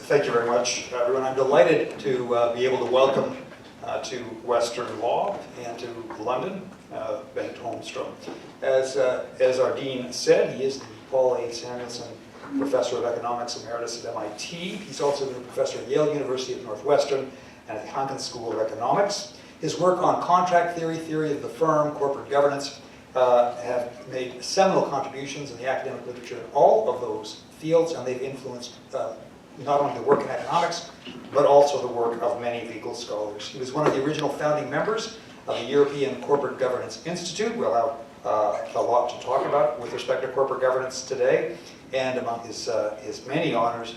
Thank you very much, everyone. I'm delighted to be able to welcome to Western Law and to London, Bengt Holmström. As our Dean said, he is the Paul A. Samuelson Professor of Economics Emeritus at MIT. He's also been a professor at Yale University at Northwestern and at the Hanken School of Economics. His work on contract theory, theory of the firm, corporate governance have made seminal contributions in the academic literature in all of those fields, and they've influenced not only the work in economics, but also the work of many legal scholars. He was one of the original founding members of the European Corporate Governance Institute. We'll have a lot to talk about with respect to corporate governance today. And among his many honors,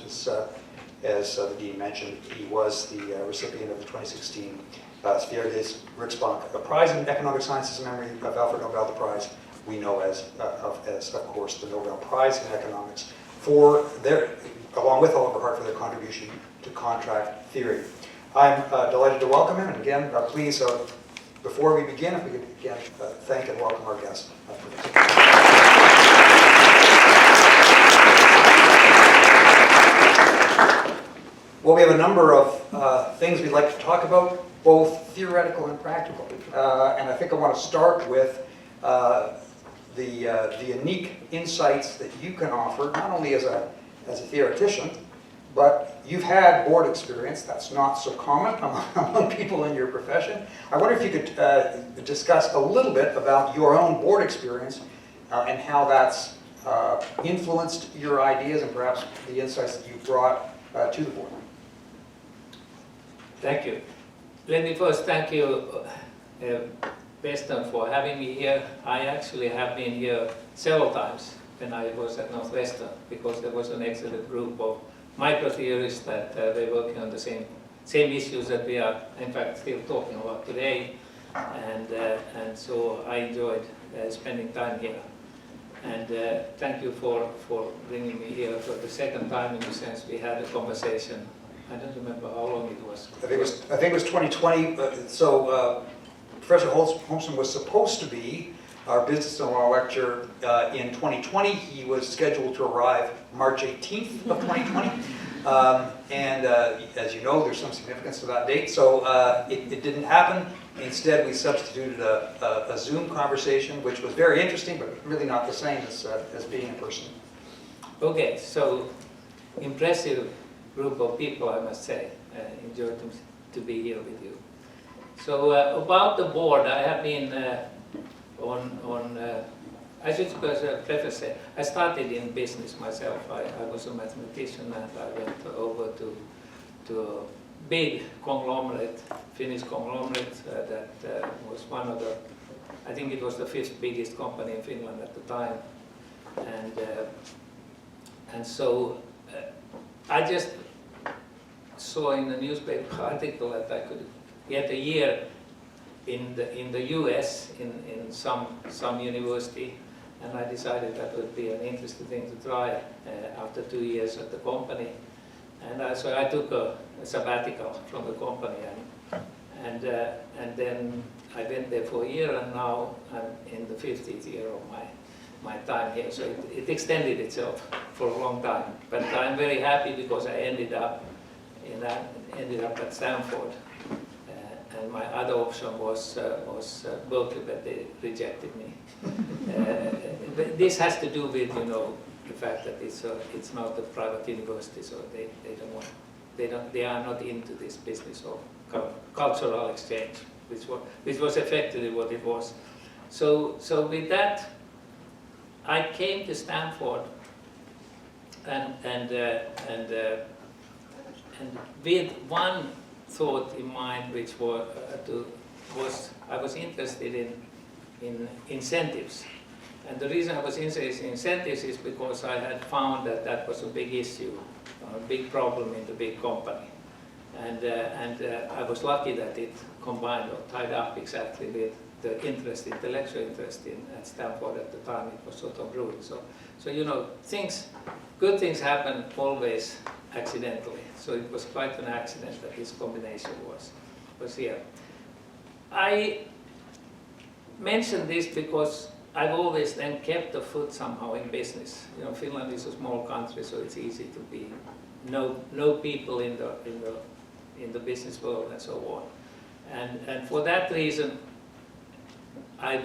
as the Dean mentioned, he was the recipient of the 2016 Securities Prize in Economic Sciences in memory of Alfred Nobel, the prize we know as of course, the Nobel Prize in Economics, for their, along with Oliver Hart, for their contribution to contract theory. I'm delighted to welcome him, and again, please, before we begin, if we could again thank and welcome our guest. Well, we have a number of things we'd like to talk about, both theoretical and practical. And I think I want to start with the unique insights that you can offer, not only as a theoretician, but you've had board experience. That's not so common among people in your profession. I wonder if you could discuss a little bit about your own board experience and how that's influenced your ideas and perhaps the insights that you brought to the board. Thank you. Let me first thank you, Western, for having me here. I actually have been here several times when I was at Northwestern, because there was an excellent group of micro-theorists that were working on the same issues that we are, in fact, still talking about today. And so I enjoyed spending time here. And thank you for bringing me here for the second time. In the sense, we had a conversation. I don't remember how long it was. I think it was 2020. Professor Holmström was supposed to be our business and law lecturer in 2020. He was scheduled to arrive March 18th of 2020. And as you know, there's some significance to that date. So it didn't happen. Instead, we substituted a Zoom conversation, which was very interesting, but really not the same as being in person. Okay, so impressive group of people, I must say. Enjoyed to be here with you. So about the board, I have been I should preface it, I started in business myself. I was a mathematician, and I went over to a big conglomerate, Finnish conglomerate, that was one of the, I think it was the 5th biggest company in Finland at the time. And so I just saw in the newspaper article that I could get a year in the US in some university, and I decided that would be an interesting thing to try after 2 years at the company. And so I took a sabbatical from the company, and then I went there for a year, and now I'm in the 50th year of my time here. So it extended itself for a long time, but I'm very happy because I ended up at Stanford. And my other option was Berkeley, but they rejected me. But this has to do with, you know, the fact that it's not a private university, so they are not into this business of cultural exchange, which was effectively what it was. So with that, I came to Stanford, and with one thought in mind, which was I was interested in incentives. And the reason I was interested in incentives is because I had found that was a big issue, a big problem in the big company. And I was lucky that it combined or tied up exactly with the intellectual interest at Stanford at the time. It was sort of brewing. So you know, good things happen always accidentally. So it was quite an accident that this combination was here. I mention this because I've always then kept the foot somehow in business. You know, Finland is a small country, so it's easy to know people in the business world and so on. And for that reason, I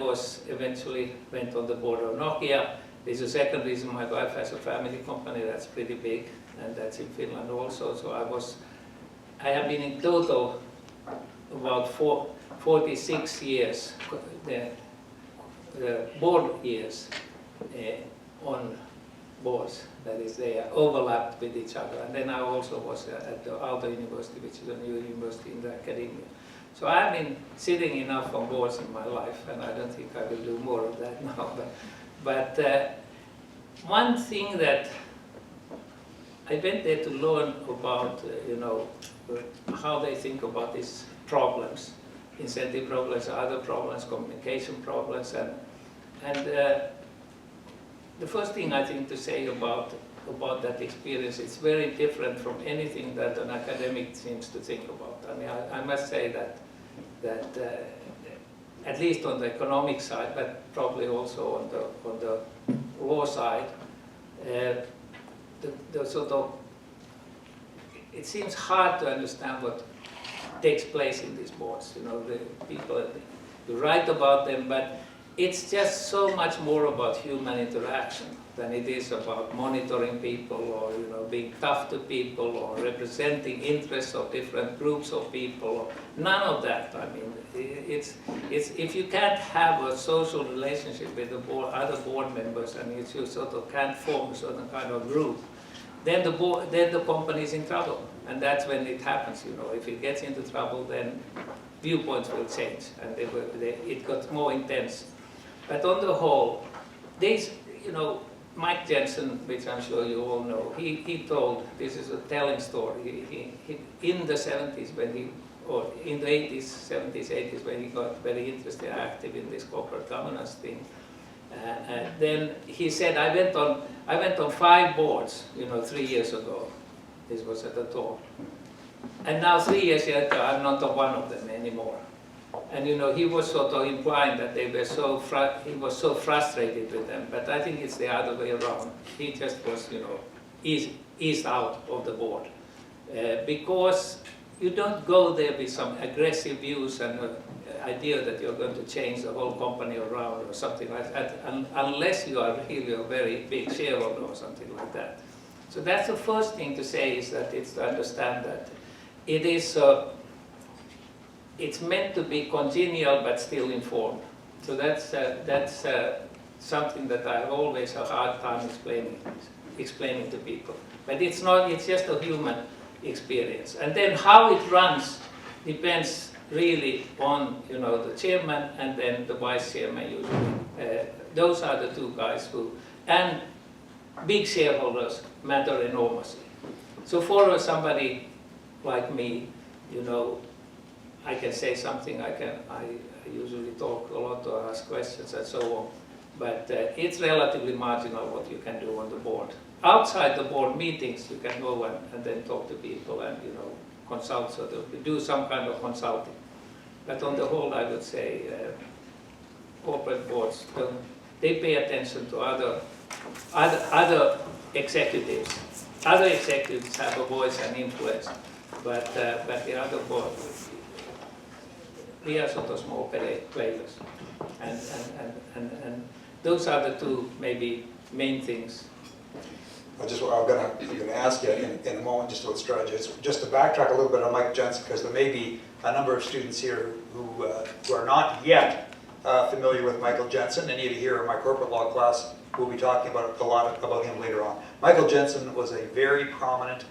eventually went on the board of Nokia. There's a second reason. My wife has a family company that's pretty big, and that's in Finland also. So I have been in total about 46 years, the board years on boards, that is, they are overlapped with each other. And then I also was at the Aalto University, which is a new university in the academia. So I've been sitting enough on boards in my life, and I don't think I will do more of that now. But one thing that I went there to learn about, you know, how they think about these problems, incentive problems, other problems, communication problems, and the first thing I think to say about that experience, it's very different from anything that an academic seems to think about. I mean, I must say that at least on the economic side, but probably also on the law side, the sort of, it seems hard to understand what takes place in these boards. You know, the people, you write about them, but it's just so much more about human interaction than it is about monitoring people or, you know, being tough to people or representing interests of different groups of people. None of that. I mean, it's if you can't have a social relationship with the board, other board members, and if you sort of can't form a certain kind of group, then the company is in trouble, and that's when it happens. You know, if it gets into trouble, then viewpoints will change, and it got more intense. But on the whole, these, you know, Mike Jensen, which I'm sure you all know, he told, this is a telling story, he in the 70s or in the 80s, 70s, 80s, when he got very interested, active in this corporate governance thing, then he said, I went on 5 boards, you know, 3 years ago. This was at the talk. And now 3 years later, I'm not on one of them anymore. And you know, he was sort of implying that they were he was so frustrated with them, but I think it's the other way around. He just was, you know, eased out of the board. Because you don't go there with some aggressive views and idea that you're going to change the whole company around or something like that, unless you are really a very big shareholder or something like that. So that's the first thing to say, is that it's to understand that it is it's meant to be congenial but still informed. So that's something that I have always a hard time explaining to people. But it's not, it's just a human experience. And then how it runs depends really on, you know, the chairman and then the vice chairman usually. Those are the two guys who, and big shareholders matter enormously. So for somebody like me, you know, I can say something, I usually talk a lot or ask questions and so on, but it's relatively marginal what you can do on the board. Outside the board meetings, you can go and then talk to people and, you know, consult, so to do some kind of consulting. But on the whole, I would say corporate boards, they pay attention to other executives. Other executives have a voice and influence, but the other board, we are sort of small players, and those are the two maybe main things. I'm going to ask you in a moment just about strategy. Just to backtrack a little bit on Mike Jensen, because there may be a number of students here who are not yet familiar with Michael Jensen. Any of you here in my corporate law class will be talking about a lot about him later on. Michael Jensen was a very prominent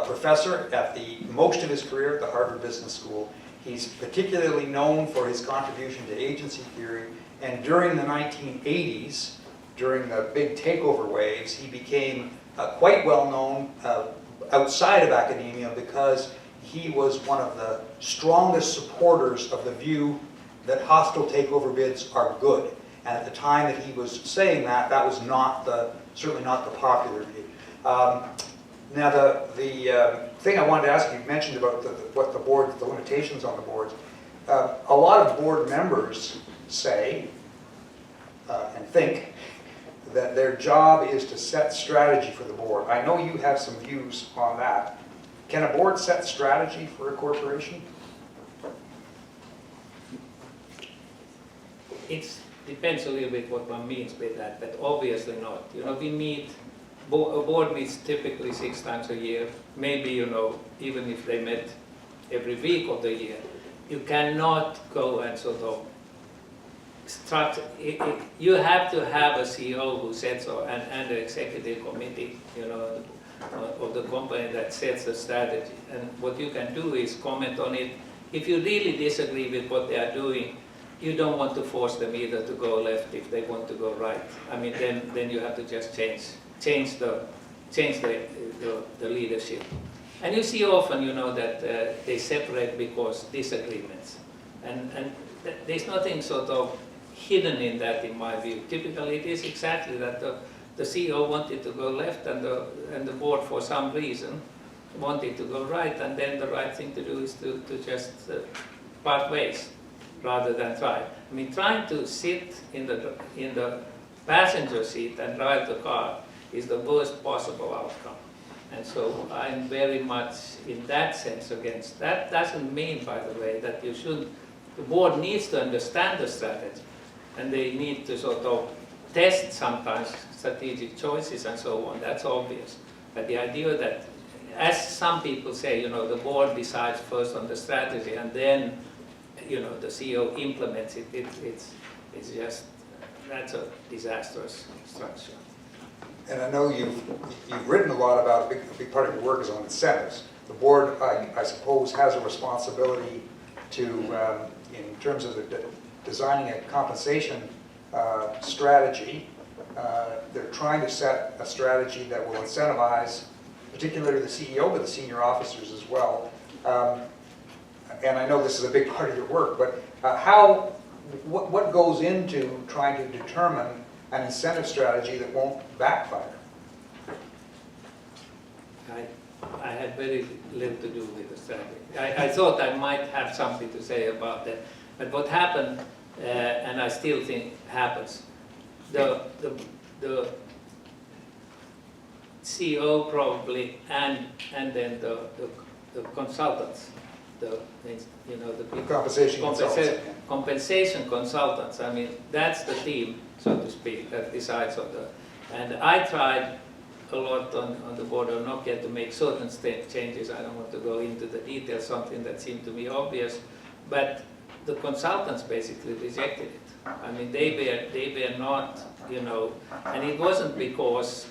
professor at most of his career at the Harvard Business School. He's particularly known for his contribution to agency theory, and during the 1980s, during the big takeover waves, he became quite well known outside of academia because he was one of the strongest supporters of the view that hostile takeover bids are good. And at the time that he was saying that, that was certainly not the popular view. Now, the thing I wanted to ask you mentioned about the limitations on the boards. A lot of board members say, and think that their job is to set strategy for the board. I know you have some views on that. Can a board set strategy for a corporation? It depends a little bit what one means by that, but obviously not. You know, we meet, a board meets typically 6 times a year. Maybe, you know, even if they met every week of the year, you cannot go and sort of you have to have a CEO who sets, and an executive committee, you know, of the company that sets the strategy. And what you can do is comment on it. If you really disagree with what they are doing, you don't want to force them either to go left if they want to go right. I mean, then you have to just change the leadership. And you see often, you know, that they separate because disagreements. And there's nothing sort of hidden in that, in my view. Typically, it is exactly that the CEO wanted to go left, and the board, for some reason, wanted to go right, and then the right thing to do is to just part ways rather than try. I mean, trying to sit in the passenger seat and drive the car is the worst possible outcome. And so I'm very much in that sense against. That doesn't mean, by the way, that you shouldn't. The board needs to understand the strategy, and they need to sort of test sometimes strategic choices and so on. That's obvious. But the idea that, as some people say, you know, the board decides first on the strategy and then, you know, the CEO implements it, it's just, that's a disastrous structure. And I know you've written a lot about, a big part of your work is on incentives. The board, I suppose, has a responsibility to, in terms of designing a compensation strategy, they're trying to set a strategy that will incentivize, particularly the CEO, but the senior officers as well. And I know this is a big part of your work, but what goes into trying to determine an incentive strategy that won't backfire? I had very little to do with the strategy. I thought I might have something to say about that, but what happened, and I still think happens, the CEO probably, and then the consultants, the compensation consultants. I mean, that's the team, so to speak, that decides on the. And I tried a lot on the board of Nokia to make certain changes. I don't want to go into the details, something that seemed to me obvious, but the consultants basically rejected it. I mean, they were not, you know, and it wasn't because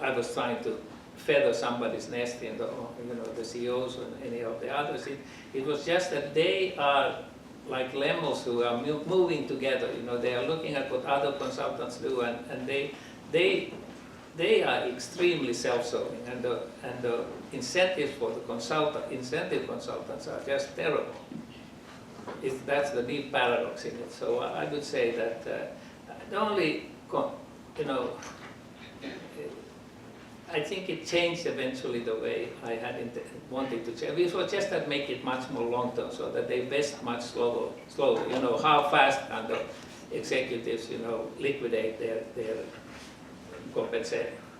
I was trying to feather somebody's nest in the, you know, the CEOs or any of the others. It was just that they are like lemurs who are moving together. You know, they are looking at what other consultants do, and they are extremely self-serving, and the incentives for the incentive consultants are just terrible. That's the deep paradox in it. So I would say that the only, you know, I think it changed eventually the way I had wanted to change. It was just that make it much more long-term, so that they vest much slower. You know, how fast can the executives, you know, liquidate their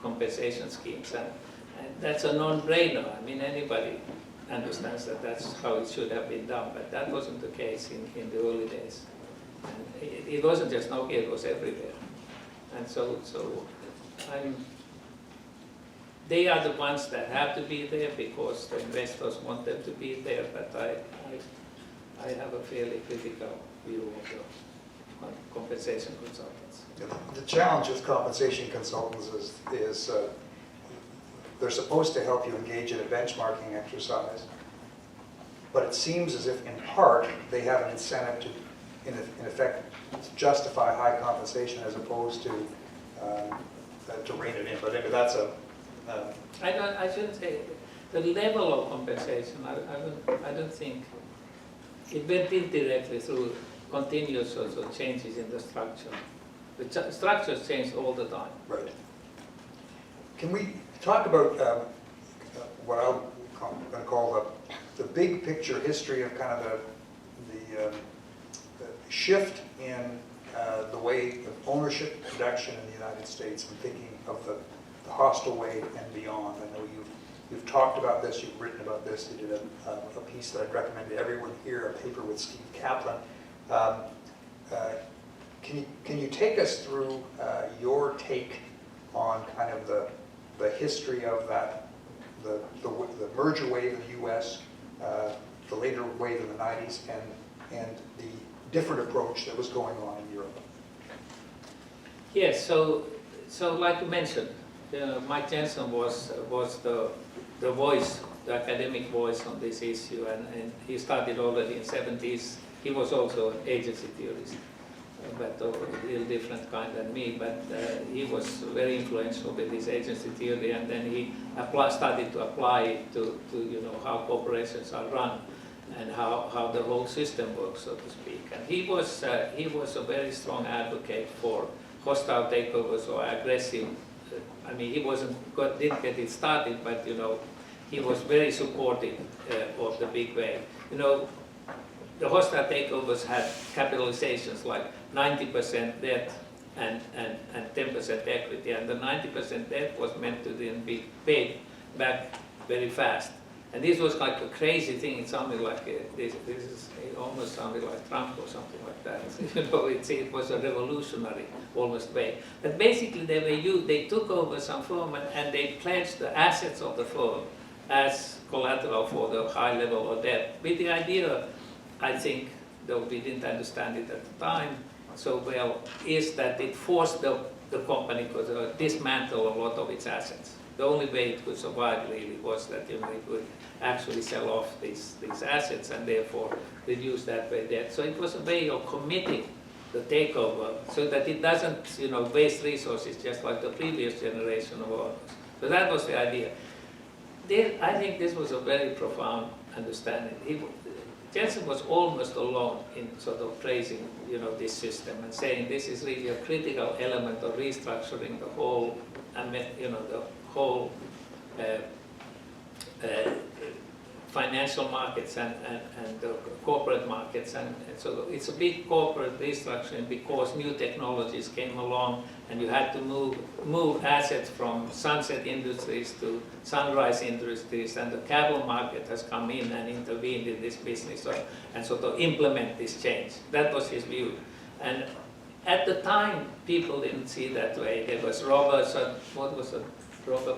compensation schemes, and that's a non-brainer. I mean, anybody understands that that's how it should have been done, but that wasn't the case in the early days. And it wasn't just Nokia, it was everywhere. And so they are the ones that have to be there because the investors want them to be there, but I have a fairly critical view of the compensation consultants. The challenge with compensation consultants is they're supposed to help you engage in a benchmarking exercise, but it seems as if, in part, they have an incentive to, in effect, justify high compensation as opposed to rein it in. But maybe that's a... I shouldn't say the level of compensation. I don't think it went indirectly through continuous also changes in the structure. The structures change all the time. Right. Can we talk about what I'm going to call the big picture history of kind of the shift in the way of ownership production in the United States and thinking of the hostile way and beyond. I know you've talked about this, you've written about this, you did a piece that I'd recommend to everyone here, a paper with Steve Kaplan. Can you take us through your take on kind of the history of that, the merger wave in the U.S., the later wave in the 90s, and the different approach that was going on in Europe? Yes, so like you mentioned, Mike Jensen was the voice, the academic voice on this issue, and he started already in the 70s. He was also an agency theorist, but of a little different kind than me, but he was very influential with his agency theory, and then he started to apply it to how corporations are run and how the whole system works, so to speak. And he was a very strong advocate for hostile takeovers or aggressive. I mean, he didn't get it started, but he was very supportive of the big wave. The hostile takeovers had capitalizations like 90% debt and 10% equity, and the 90% debt was meant to then be paid back very fast. And this was like a crazy thing. It sounded like it almost sounded like Trump or something like that. It was a revolutionary almost way. But basically, they took over some firm and they pledged the assets of the firm as collateral for the high level of debt. With the idea, I think, though we didn't understand it at the time so well, is that it forced the company to dismantle a lot of its assets. The only way it could survive really was that it would actually sell off these assets and therefore reduce that way debt. So it was a way of committing the takeover so that it doesn't waste resources just like the previous generation of owners. So that was the idea. I think this was a very profound understanding. Jensen was almost alone in sort of praising this system and saying this is really a critical element of restructuring the whole, the whole financial markets and the corporate markets, and so it's a big corporate restructuring because new technologies came along and you had to move assets from sunset industries to sunrise industries, and the capital market has come in and intervened in this business and sort of implement this change. That was his view. And at the time, people didn't see that way. There was robber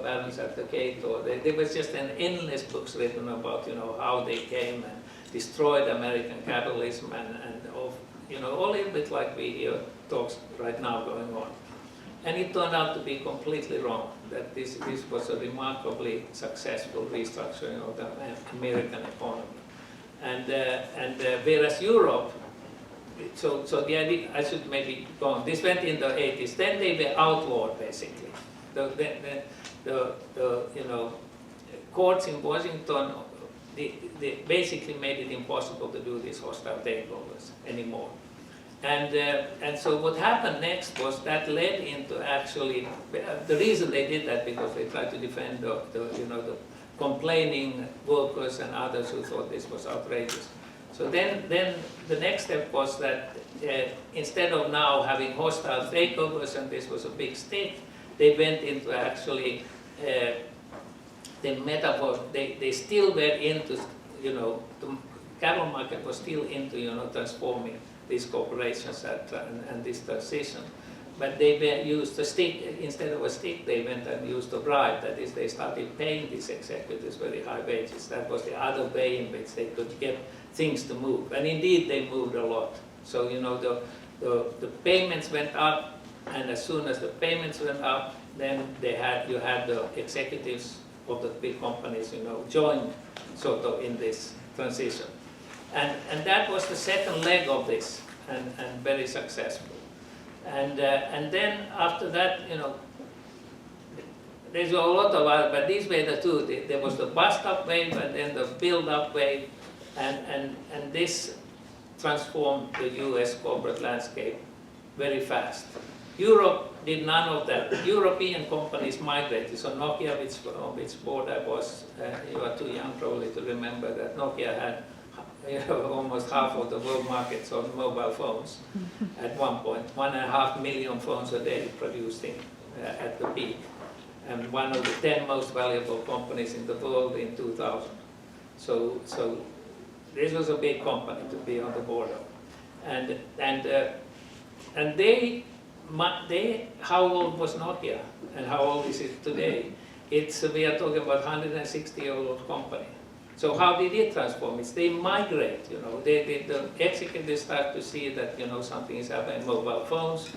barons at the gate, or there was just an endless books written about how they came and destroyed American capitalism and a little bit like we hear talks right now going on. And it turned out to be completely wrong, that this was a remarkably successful restructuring of the American economy. And whereas Europe, so the idea, I should maybe go on, this went in the 80s, then they were outlawed basically. The courts in Washington, they basically made it impossible to do these hostile takeovers anymore. And so what happened next was that led into actually, the reason they did that because they tried to defend the complaining workers and others who thought this was outrageous. So then the next step was that instead of now having hostile takeovers, and this was a big stick, they went into actually the metaphor. They still were into, the capital market was still into, transforming these corporations and this transition. But they used a stick, instead of a stick, they went and used a bribe. That is, they started paying these executives very high wages. That was the other way in which they could get things to move. And indeed, they moved a lot. So, the payments went up, and as soon as the payments went up, then you had the executives of the big companies, join sort of in this transition. And that was the second leg of this, and very successful. And then after that, there's a lot of other, but these were the two. There was the bust-up wave and then the build-up wave, and this transformed the US corporate landscape very fast. Europe did none of that. European companies migrated. So Nokia, on which board I was, you are too young probably to remember that Nokia had almost half of the world markets on mobile phones at one point. 1.5 million phones a day producing at the peak. And one of the 10 most valuable companies in the world in 2000. So this was a big company to be on the board of. And they, how old was Nokia and how old is it today? We are talking about 160-year-old company. So how did it transform? They migrate, the executives start to see that, something is happening in mobile phones.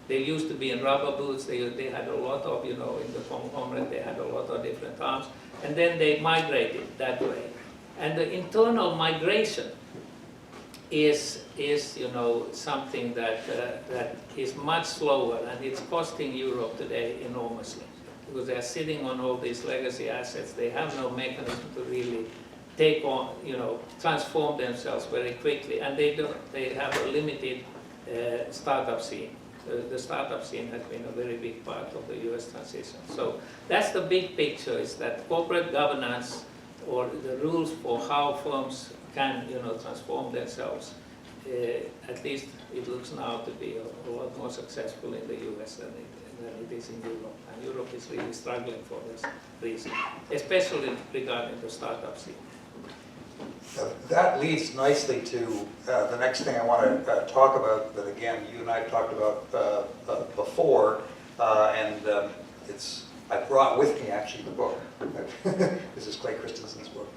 They used to be in rubber boots. They had a lot of, in the conglomerate, they had a lot of different arms. And then they migrated that way. And the internal migration is something that is much slower, and it's costing Europe today enormously. Because they're sitting on all these legacy assets. They have no mechanism to really take on, transform themselves very quickly. And they have a limited startup scene. The startup scene has been a very big part of the US transition. So that's the big picture, is that corporate governance or the rules for how firms can transform themselves, at least it looks now to be a lot more successful in the US than it is in Europe. And Europe is really struggling for this reason, especially regarding the startup scene. That leads nicely to the next thing I want to talk about, that again, you and I talked about before, and I brought with me actually the book. This is Clay Christensen's book.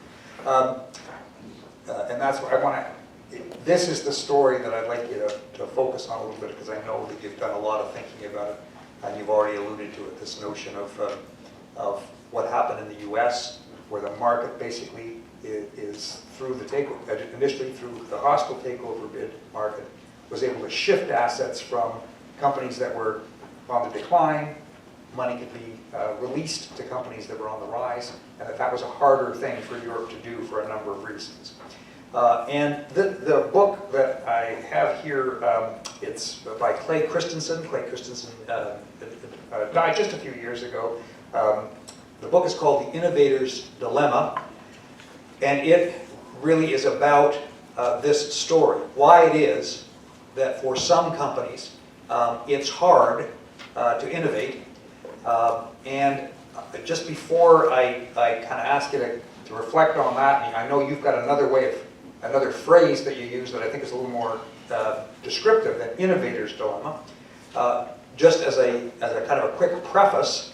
And that's what I want to, this is the story that I'd like you to focus on a little bit, because I know that you've done a lot of thinking about it, and you've already alluded to it, this notion of what happened in the US, where the market basically is through the takeover, initially through the hostile takeover bid market, was able to shift assets from companies that were on the decline. Money could be released to companies that were on the rise, and that was a harder thing for Europe to do for a number of reasons. And the book that I have here, it's by Clay Christensen. Clay Christensen died just a few years ago. The book is called The Innovator's Dilemma, and it really is about this story, why it is that for some companies it's hard to innovate. And just before I kind of ask you to reflect on that, I know you've got another phrase that you use that I think is a little more descriptive than innovator's dilemma. Just as a kind of a quick preface,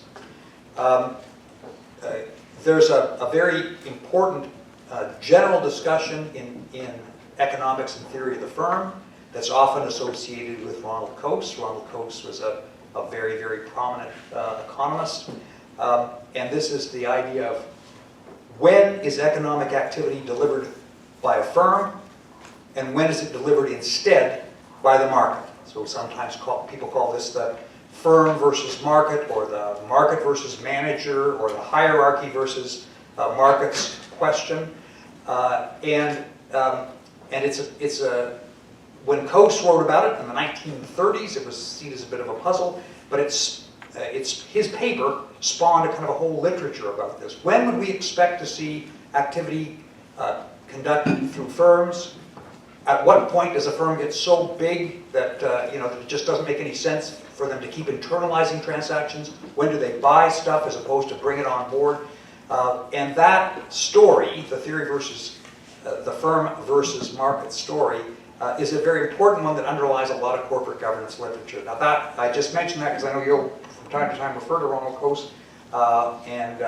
there's a very important general discussion in economics and theory of the firm that's often associated with Ronald Coase. Ronald Coase was a very, very prominent economist. And this is the idea of when is economic activity delivered by a firm, and when is it delivered instead by the market? So sometimes people call this the firm versus market, or the market versus manager, or the hierarchy versus markets question. And it's when Coase wrote about it in the 1930s, it was seen as a bit of a puzzle, but his paper spawned a kind of a whole literature about this. When would we expect to see activity conducted through firms? At what point does a firm get so big that that it just doesn't make any sense for them to keep internalizing transactions? When do they buy stuff as opposed to bring it on board? And that story, the theory versus the firm versus market story, is a very important one that underlies a lot of corporate governance literature. Now that, I just mentioned that because I know you'll from time to time refer to Ronald Coase, and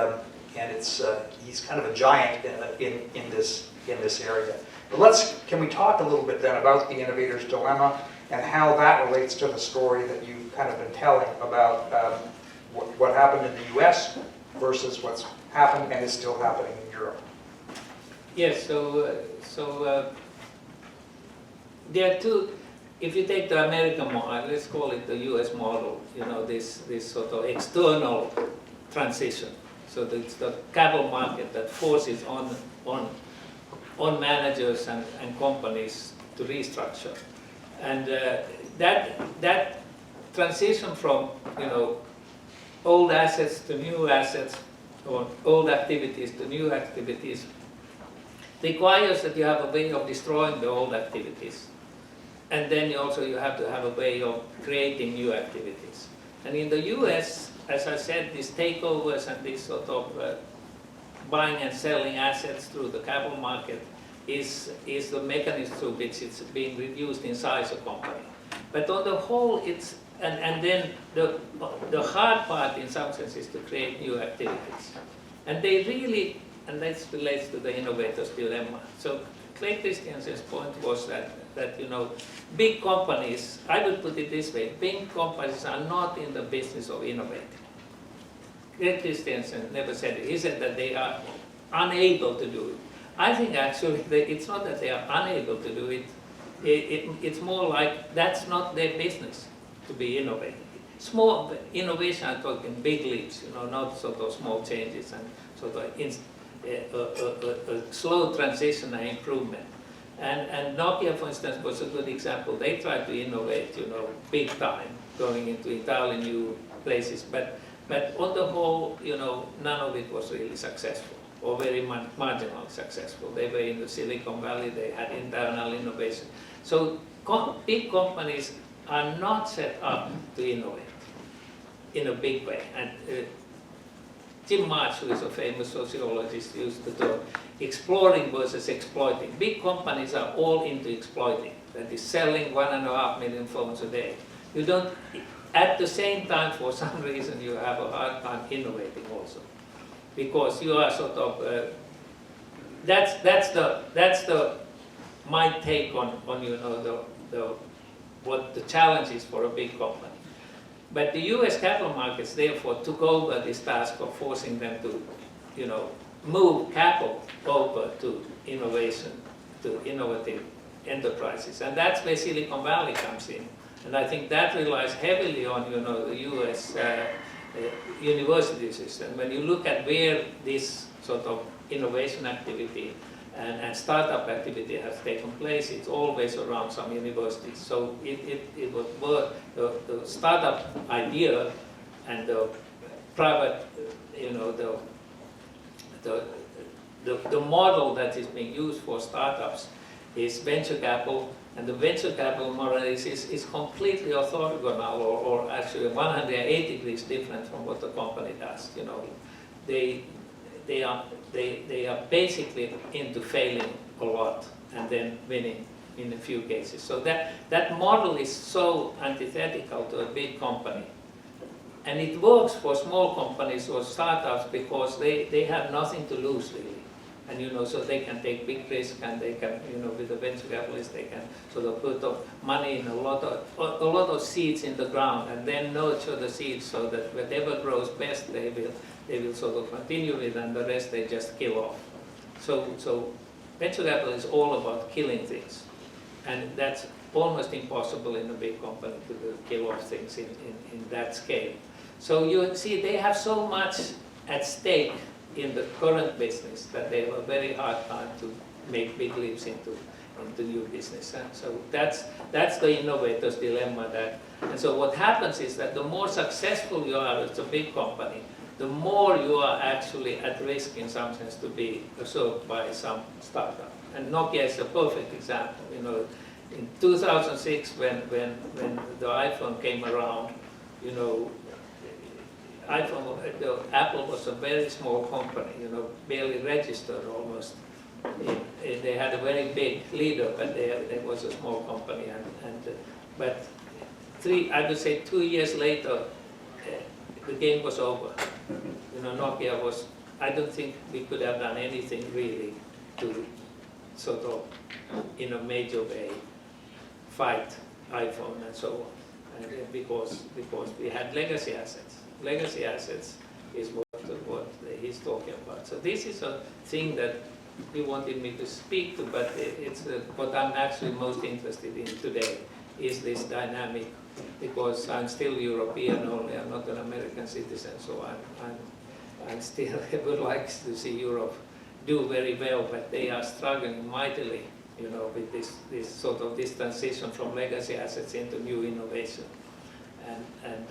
he's kind of a giant in this area. But can we talk a little bit then about the innovator's dilemma and how that relates to the story that you've kind of been telling about what happened in the US versus what's happened and is still happening in Europe? Yes, so there are two. If you take the American model, let's call it the US model, this sort of external transition. So it's the capital market that forces on managers and companies to restructure. And that transition from old assets to new assets, or old activities to new activities, requires that you have a way of destroying the old activities. And then you have to have a way of creating new activities. And in the US, as I said, these takeovers and this sort of buying and selling assets through the capital market is the mechanism through which it's being reduced in size of company. But on the whole, it's, and then the hard part in some sense is to create new activities. And they really, and this relates to the innovator's dilemma. So Clay Christensen's point was that big companies, I would put it this way, big companies are not in the business of innovating. Clay Christensen never said it. He said that they are unable to do it. I think actually it's not that they are unable to do it. It's more like that's not their business to be innovative. Small innovation, I'm talking big leaps, not sort of small changes and sort of a slow transition and improvement. And Nokia, for instance, was a good example. They tried to innovate, big time, going into entirely new places. But on the whole, none of it was really successful, or very marginally successful. They were in the Silicon Valley, they had internal innovation. So big companies are not set up to innovate in a big way. And Jim Marsh, who is a famous sociologist, used to talk exploring versus exploiting. Big companies are all into exploiting, that is selling 1.5 million phones a day. You don't, at the same time, for some reason, you have a hard time innovating also. Because you are sort of, that's my take on what the challenge is for a big company. But the US capital markets, therefore, took over this task of forcing them to, move capital over to innovation, to innovative enterprises. And that's where Silicon Valley comes in. And I think that relies heavily on, the US university system. When you look at where this sort of innovation activity and startup activity has taken place, it's always around some universities. So it was the startup idea and the private, the model that is being used for startups is venture capital, and the venture capital model is completely orthogonal, or actually 180 degrees different from what the company does. They are basically into failing a lot and then winning in a few cases. So that model is so antithetical to a big company. And it works for small companies or startups because they have nothing to lose really. And so they can take big risk, and they can, with the venture capitalists, they can sort of put money in a lot of seeds in the ground, and then nurture the seeds so that whatever grows best, they will sort of continue with, and the rest they just kill off. So venture capital is all about killing things, and that's almost impossible in a big company to kill off things in that scale. So you see, they have so much at stake in the current business that they have a very hard time to make big leaps into new business. And so that's the innovator's dilemma. And so what happens is that the more successful you are as a big company, the more you are actually at risk in some sense to be absorbed by some startup. And Nokia is a perfect example. In 2006, when the iPhone came around, Apple was a very small company, barely registered almost. They had a very big leader, but they was a small company. But I would say 2 years later, the game was over. Nokia was, I don't think we could have done anything really to sort of, in a major way, fight iPhone and so on, and because we had legacy assets. Legacy assets is what he's talking about. So this is a thing that he wanted me to speak to, but it's what I'm actually most interested in today is this dynamic, because I'm still European only, I'm not an American citizen, so I'm still would like to see Europe do very well, but they are struggling mightily, with this sort of this transition from legacy assets into new innovation, and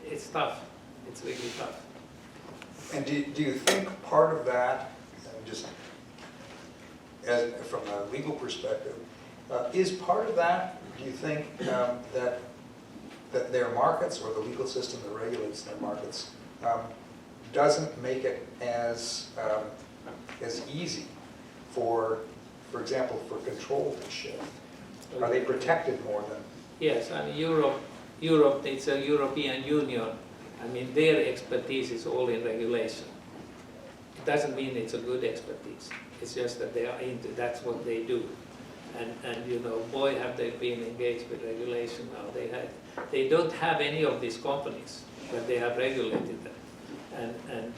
it's tough. It's really tough. And do you think part of that, just from a legal perspective, is part of that, do you think, that their markets or the legal system that regulates their markets doesn't make it as easy for example, for control to shift? Are they protected more than? Yes, and Europe, it's a European Union. I mean, their expertise is all in regulation. It doesn't mean it's a good expertise. It's just that they are into, that's what they do. And you know, boy, have they been engaged with regulation now. They don't have any of these companies, but they have regulated them. And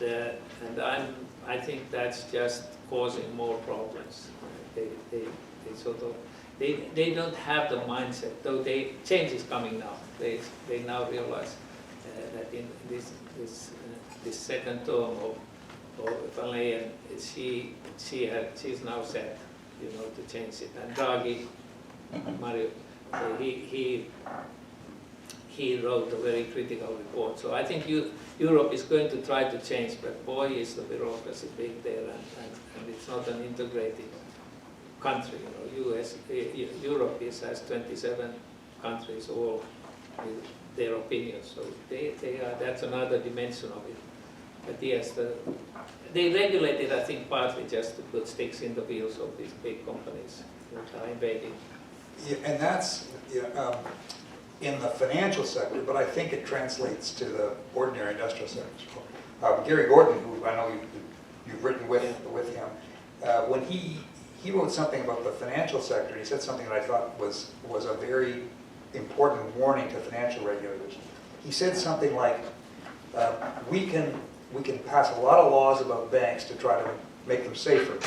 I think that's just causing more problems. They don't have the mindset, though change is coming now. They now realize that in this second term of van Leyen, she's now set, you know, to change it. And Draghi, Mario, he wrote a very critical report. So I think Europe is going to try to change, but boy, is the bureaucracy big there, and it's not an integrated country. You know, Europe has 27 countries, all with their opinions. So that's another dimension of it. But yes, they regulate it, I think, partly just to put sticks in the wheels of these big companies that are invading. Yeah, and that's in the financial sector, but I think it translates to the ordinary industrial sector. Gary Gordon, who I know you've written with him, when he wrote something about the financial sector, and he said something that I thought was a very important warning to financial regulators. He said something like, we can pass a lot of laws about banks to try to make them safer,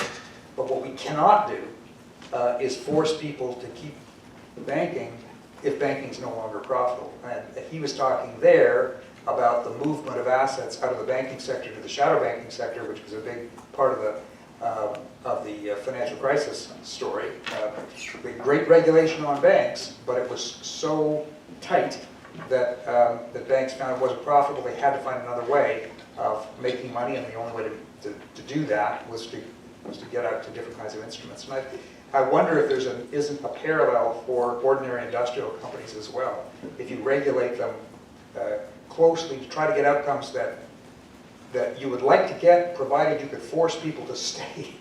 but what we cannot do is force people to keep banking if banking is no longer profitable. And he was talking there about the movement of assets out of the banking sector to the shadow banking sector, which was a big part of the financial crisis story. Great regulation on banks, but it was so tight that the banks found it wasn't profitable. They had to find another way of making money, and the only way to do that was to get out to different kinds of instruments. And I wonder if there isn't a parallel for ordinary industrial companies as well. If you regulate them closely to try to get outcomes that you would like to get, provided you could force people to stay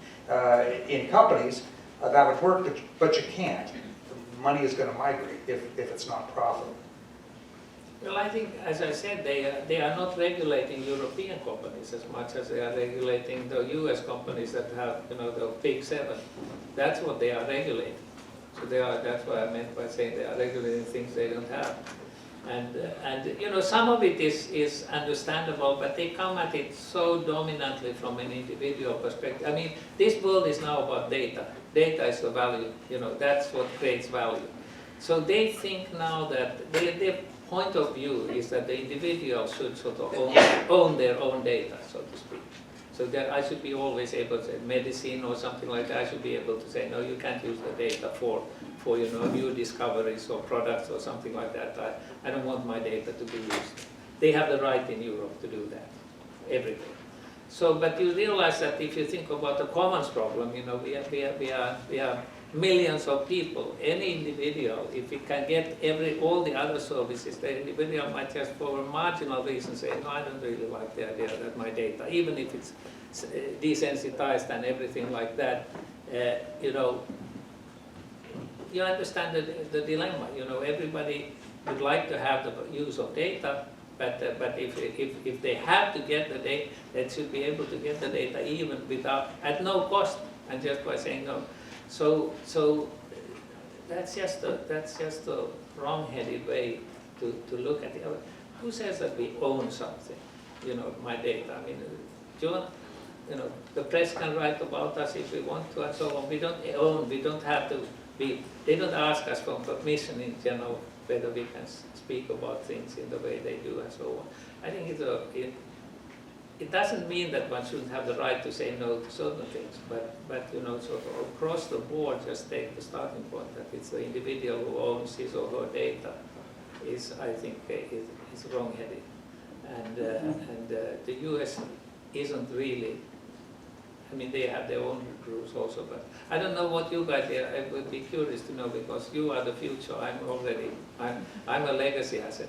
in companies, that would work, but you can't. Money is going to migrate if it's not profitable. Well, I think, as I said, they are not regulating European companies as much as they are regulating the US companies that have, you know, the big seven. That's what they are regulating. So that's what I meant by saying they are regulating things they don't have. And you know, some of it is understandable, but they come at it so dominantly from an individual perspective. I mean, this world is now about data. Data is the value, you know, that's what creates value. So they think now that their point of view is that the individual should sort of own their own data, so to speak. So that I should be always able to say medicine or something like that, I should be able to say, no, you can't use the data for you know, new discoveries or products or something like that. I don't want my data to be used. They have the right in Europe to do that, everything. So, but you realize that if you think about the commons problem, you know, we are millions of people. Any individual, if he can get all the other services, the individual might just for a marginal reason say, no, I don't really like the idea that my data, even if it's desensitized and everything like that, you know, you understand the dilemma. You know, everybody would like to have the use of data, but if they have to get the data, they should be able to get the data even at no cost, and just by saying no. So that's just a wrong-headed way to look at it. Who says that we own something? You know, my data. I mean, John, you know, the press can write about us if we want to, and so on. We don't own. We don't have to. They don't ask us for permission in general whether we can speak about things in the way they do, and so on. I think it doesn't mean that one shouldn't have the right to say no to certain things, but you know, sort of across the board, just take the starting point that it's the individual who owns his or her data is, I think, is wrong-headed, and the US isn't really I mean, they have their own rules also, but I don't know what you guys here, I would be curious to know, because you are the future, I'm a legacy asset.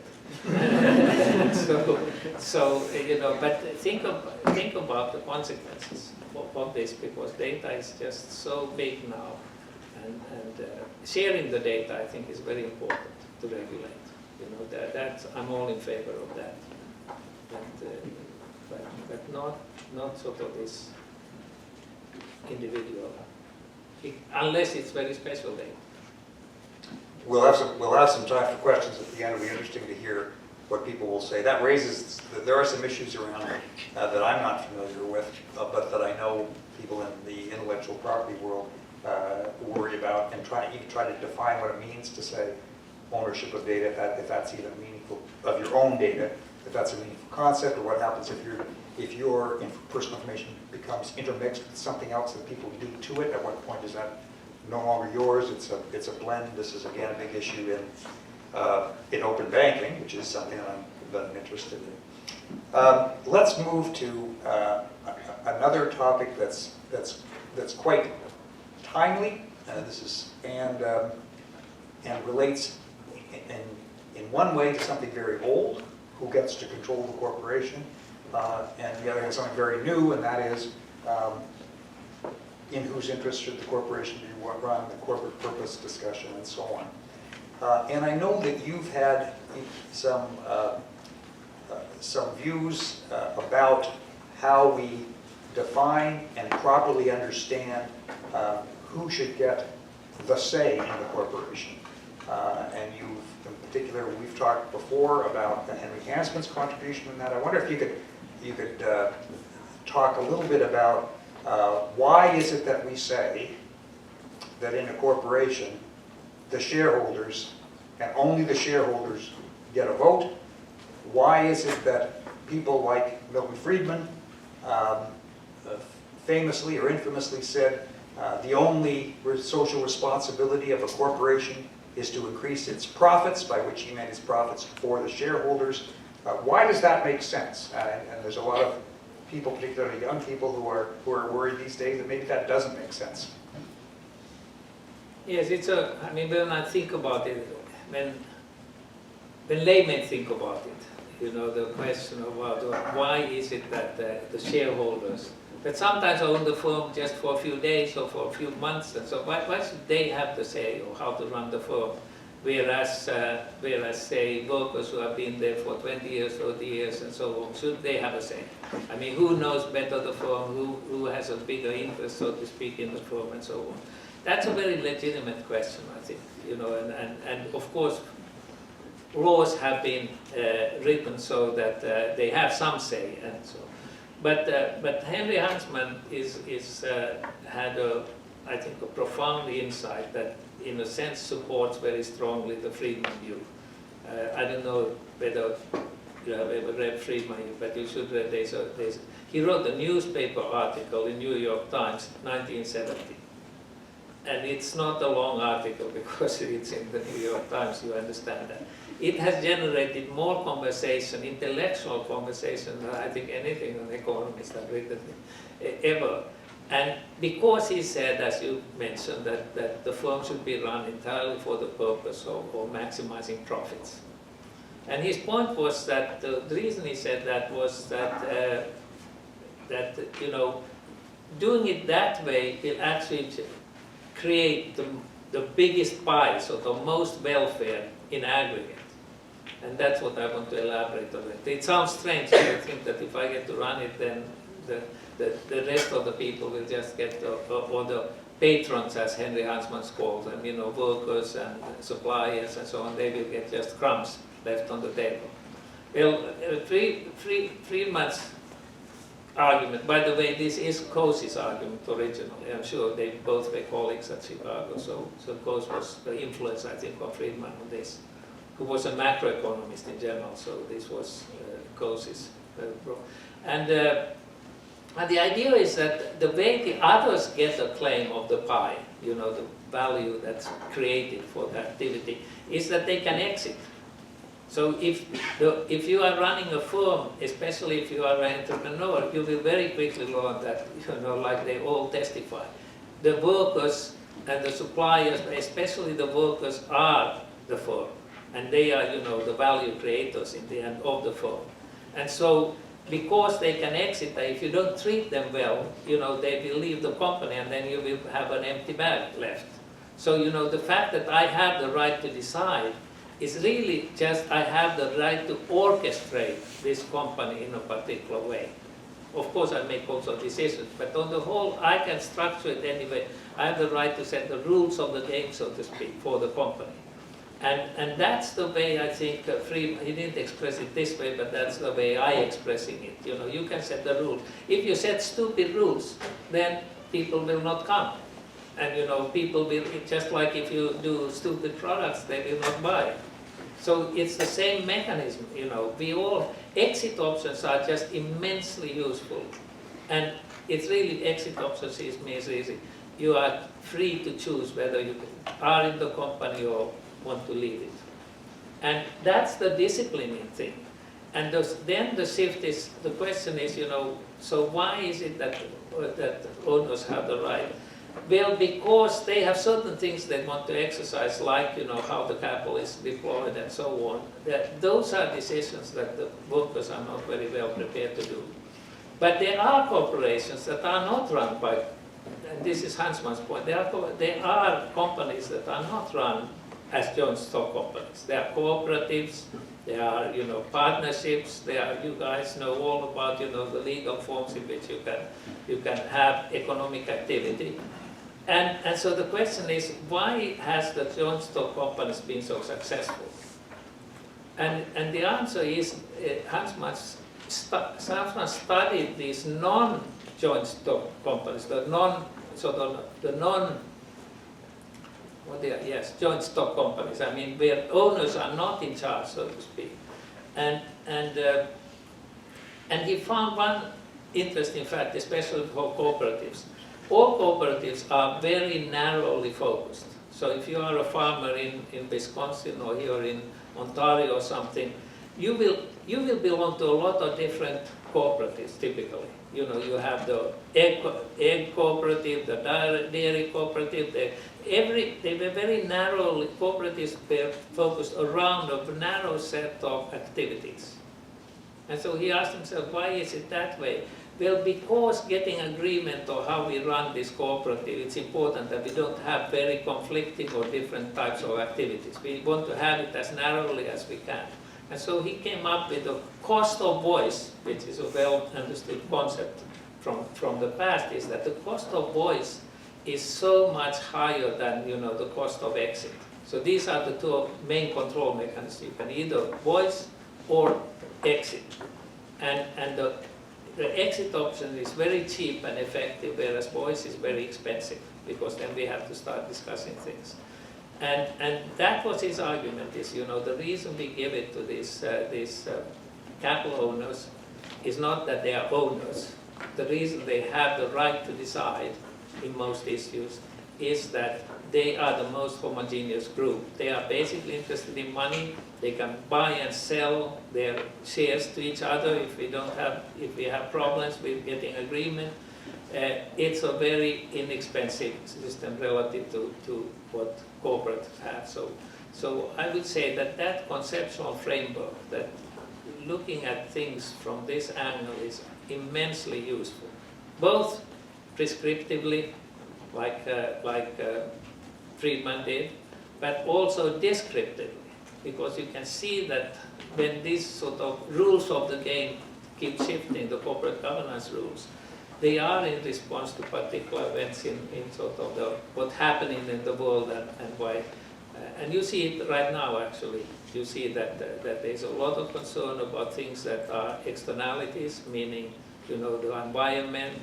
So, you know, but think about the consequences of this, because data is just so big now, and sharing the data, I think, is very important to regulate. You know, that I'm all in favor of that, but not sort of this individual, unless it's very special data. We'll have some time for questions at the end. It'll be interesting to hear what people will say. That raises, there are some issues around that I'm not familiar with, but that I know people in the intellectual property world worry about, and try to define what it means to say ownership of data, if that's even meaningful, of your own data, if that's a meaningful concept, or what happens if your personal information becomes intermixed with something else that people do to it. At what point is that no longer yours? It's a blend. This is again a big issue in open banking, which is something that I'm interested in. Let's move to another topic that's quite timely. And relates in one way to something very old, who gets to control the corporation, and the other hand something very new, and that is in whose interest should the corporation be run, the corporate purpose discussion, and so on. And I know that you've had some views about how we define and properly understand who should get the say in the corporation. And in particular, we've talked before about Henry Hansman's contribution in that. I wonder if you could talk a little bit about why is it that we say that in a corporation, the shareholders, and only the shareholders, get a vote? Why is it that people like Milton Friedman famously or infamously said the only social responsibility of a corporation is to increase its profits, by which he meant its profits for the shareholders? Why does that make sense? And there's a lot of people, particularly young people, who are worried these days that maybe that doesn't make sense. Yes, I mean, when I think about it, when laymen think about it, you know, the question about why is it that the shareholders that sometimes own the firm just for a few days or for a few months, and so why should they have the say or how to run the firm? Whereas say workers who have been there for 20 years, 30 years, and so on, should they have a say? I mean, who knows better the firm? Who has a bigger interest, so to speak, in the firm, and so on? That's a very legitimate question, I think. You know, and of course, laws have been written so that they have some say, and so. But Henry Hansman had I think a profound insight that, in a sense, supports very strongly the Friedman view. I don't know whether you have ever read Friedman, but you should read. He wrote a newspaper article in New York Times, 1970. And it's not a long article because it's in the New York Times, you understand that. It has generated more conversation, intellectual conversation, than I think anything an economist has written ever. And because he said, as you mentioned, that the firm should be run entirely for the purpose of maximizing profits. And his point was that the reason he said that was that you know, doing it that way will actually create the biggest pie, so the most welfare in aggregate. And that's what I want to elaborate on it. It sounds strange, but I think that if I get to run it, then the rest of the people will just get, or the patrons, as Henry Hansman calls them, you know, workers and suppliers and so on, they will get just crumbs left on the table. Well, Friedman's argument, by the way, this is Coase's argument originally. I'm sure they both were colleagues at Chicago, so Coase was the influence, I think, of Friedman on this, who was a macroeconomist in general, so this was Coase's. And the idea is that the way the others get a claim of the pie, you know, the value that's created for the activity, is that they can exit. So if you are running a firm, especially if you are an entrepreneur, you will very quickly learn that, like they all testify, the workers and the suppliers, especially the workers, are the firm. And they are, the value creators in the end of the firm. And so, because they can exit, if you don't treat them well, they will leave the company and then you will have an empty bag left. So, the fact that I have the right to decide is really just I have the right to orchestrate this company in a particular way. Of course, I make also decisions, but on the whole, I can structure it anyway. I have the right to set the rules of the game, so to speak, for the company. And that's the way I think Friedman, he didn't express it this way, but that's the way I expressing it. You can set the rules. If you set stupid rules, then people will not come. And people will, just like if you do stupid products, they will not buy. So it's the same mechanism, we all, exit options are just immensely useful. And it's really, exit options means easy. You are free to choose whether you are in the company or want to leave it. And that's the disciplining thing. And then the shift is, the question is, so why is it that owners have the right? Well, because they have certain things they want to exercise, like, how the capital is deployed and so on. Those are decisions that the workers are not very well prepared to do. But there are corporations that are not run by, and this is Hansman's point, there are companies that are not run as joint stock companies. They are cooperatives, they are, partnerships, you guys know all about, the legal forms in which you can have economic activity. And so the question is, why has the joint stock companies been so successful? And the answer is, Hansman studied these non-joint stock companies, joint stock companies. I mean, where owners are not in charge, so to speak. And he found one interesting fact, especially for cooperatives. All cooperatives are very narrowly focused. So if you are a farmer in Wisconsin or here in Ontario or something, you will belong to a lot of different cooperatives typically. You have the egg cooperative, the dairy cooperative. They were very narrowly, cooperatives were focused around a narrow set of activities. And so he asked himself, why is it that way? Well, because getting agreement on how we run this cooperative, it's important that we don't have very conflicting or different types of activities. We want to have it as narrowly as we can. And so he came up with the cost of voice, which is a well-understood concept from the past, is that the cost of voice is so much higher than the cost of exit. So these are the two main control mechanisms. You can either voice or exit. And the exit option is very cheap and effective, whereas voice is very expensive, because then we have to start discussing things. And that was his argument, is, the reason we give it to these capital owners is not that they are owners. The reason they have the right to decide in most issues is that they are the most homogeneous group. They are basically interested in money. They can buy and sell their shares to each other if we have problems with getting agreement. It's a very inexpensive system relative to what corporates have. So I would say that conceptual framework, that looking at things from this angle, is immensely useful, both prescriptively, like Friedman did, but also descriptively, because you can see that when these sort of rules of the game keep shifting, the corporate governance rules, they are in response to particular events in sort of what's happening in the world and why. And you see it right now, actually. You see that there's a lot of concern about things that are externalities, meaning the environment,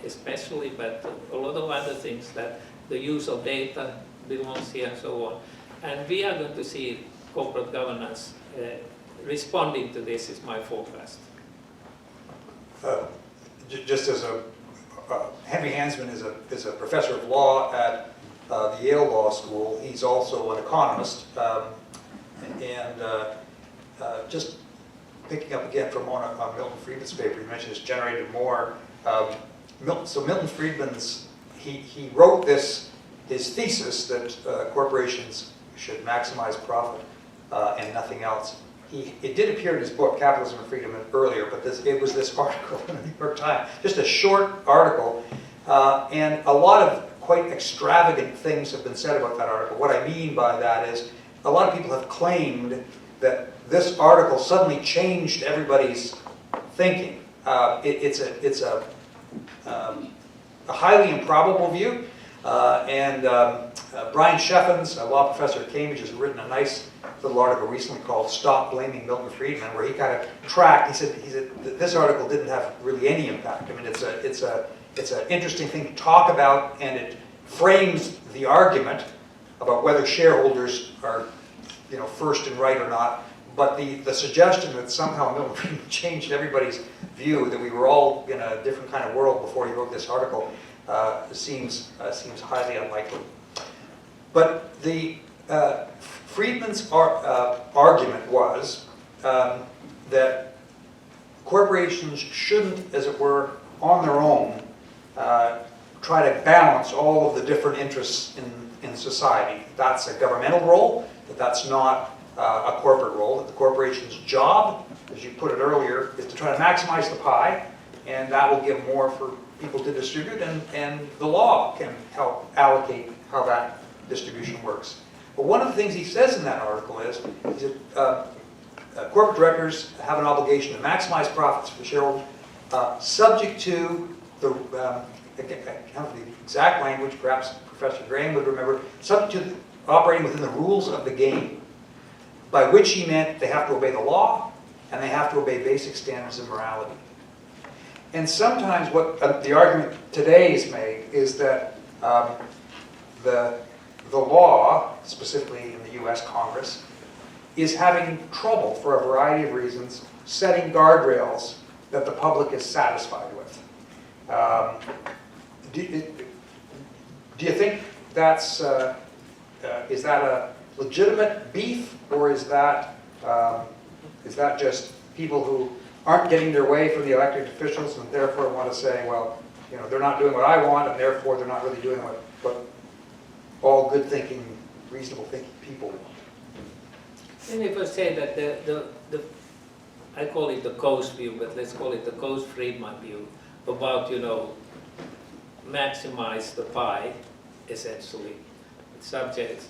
especially, but a lot of other things, that the use of data belongs here and so on. And we are going to see corporate governance responding to this, is my forecast. Just as Henry Hansman is a professor of law at the Yale Law School. He's also an economist. And just picking up again from on Milton Friedman's paper, you mentioned it's generated more. So Milton Friedman's, he wrote his thesis that corporations should maximize profit and nothing else. It did appear in his book, Capitalism and Freedom, earlier, but it was this article in the New York Times, just a short article, and a lot of quite extravagant things have been said about that article. What I mean by that is, a lot of people have claimed that this article suddenly changed everybody's thinking. It's a highly improbable view, and Brian Sheffens, a law professor at Cambridge, has written a nice little article recently called "Stop Blaming Milton Friedman," where he kind of tracked. He said that this article didn't have really any impact. I mean, it's an interesting thing to talk about, and it frames the argument about whether shareholders are, first and right or not. But the suggestion that somehow Milton Friedman changed everybody's view, that we were all in a different kind of world before he wrote this article, seems highly unlikely. But the Friedman's argument was that corporations shouldn't, as it were, on their own, try to balance all of the different interests in society. That's a governmental role, that's not a corporate role. That the corporation's job, as you put it earlier, is to try to maximize the pie, and that will give more for people to distribute, and the law can help allocate how that distribution works. But one of the things he says in that article is that corporate directors have an obligation to maximize profits for shareholders, subject to the, again, I can't remember the exact language, perhaps Professor Graham would remember, subject to operating within the rules of the game, by which he meant they have to obey the law and they have to obey basic standards of morality. And sometimes what the argument today is made is that the law, specifically in the US Congress, is having trouble for a variety of reasons setting guardrails that the public is satisfied with. Do you think that's, is that a legitimate beef, or is that just people who aren't getting their way from the elected officials and therefore want to say, well, they're not doing what I want, and therefore they're not really doing what all good thinking, reasonable thinking people want? Let me first say that I call it the Coase view, but let's call it the Coase-Friedman view about, maximize the pie, essentially. Subject,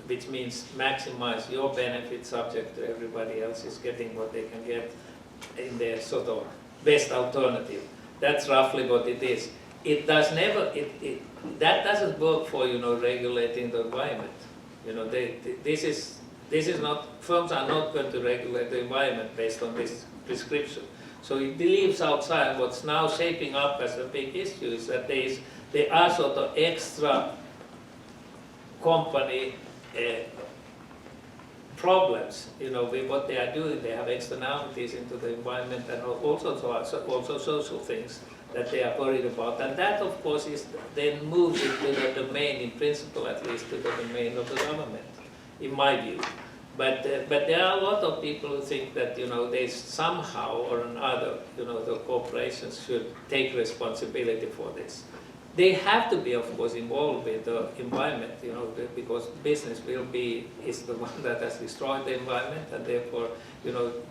which means maximize your benefit subject to everybody else is getting what they can get in their sort of best alternative. That's roughly what it is. It does never, that doesn't work for, regulating the environment. This is not, firms are not going to regulate the environment based on this prescription. So it leaves outside what's now shaping up as a big issue is that there are sort of extra company problems, with what they are doing. They have externalities into the environment and also social things that they are worried about. And that, of course, is then moves into the domain, in principle at least, to the domain of the government, in my view. But there are a lot of people who think that, they somehow or another, the corporations should take responsibility for this. They have to be, of course, involved with the environment, because business is the one that has destroyed the environment, and therefore,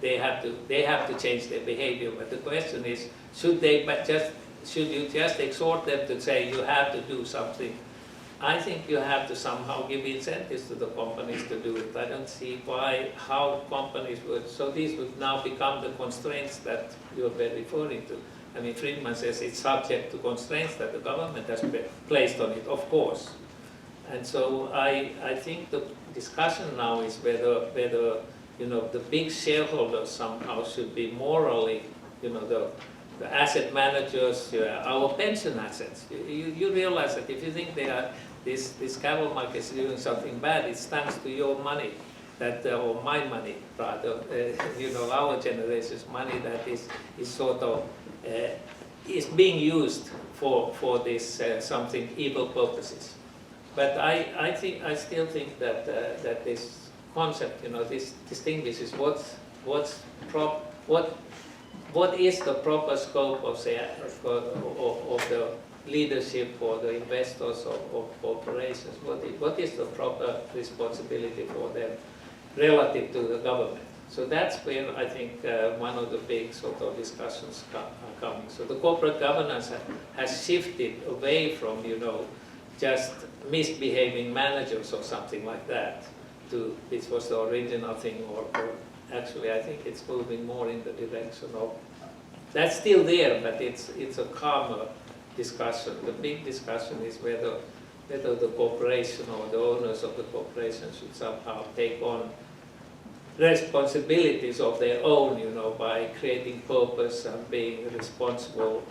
they have to change their behavior. But the question is, should you just exhort them to say you have to do something? I think you have to somehow give incentives to the companies to do it. I don't see how companies would. So these would now become the constraints that you're referring to. I mean, Friedman says it's subject to constraints that the government has placed on it, of course. And so I think the discussion now is whether the big shareholders somehow should be morally, the asset managers, our pension assets. You realize that if you think this capital market is doing something bad, it's thanks to your money. Or my money, rather, our generation's money that is sort of is being used for this something evil purposes. But I still think that this concept, this distinguishes what is the proper scope of the leadership or the investors of corporations. What is the proper responsibility for them relative to the government? So that's where I think one of the big sort of discussions are coming. So the corporate governance has shifted away from, just misbehaving managers or something like that, to which was the original thing, or actually I think it's moving more in the direction of, that's still there, but it's a calmer discussion. The big discussion is whether the corporation or the owners of the corporation should somehow take on responsibilities of their own, by creating purpose and being responsible.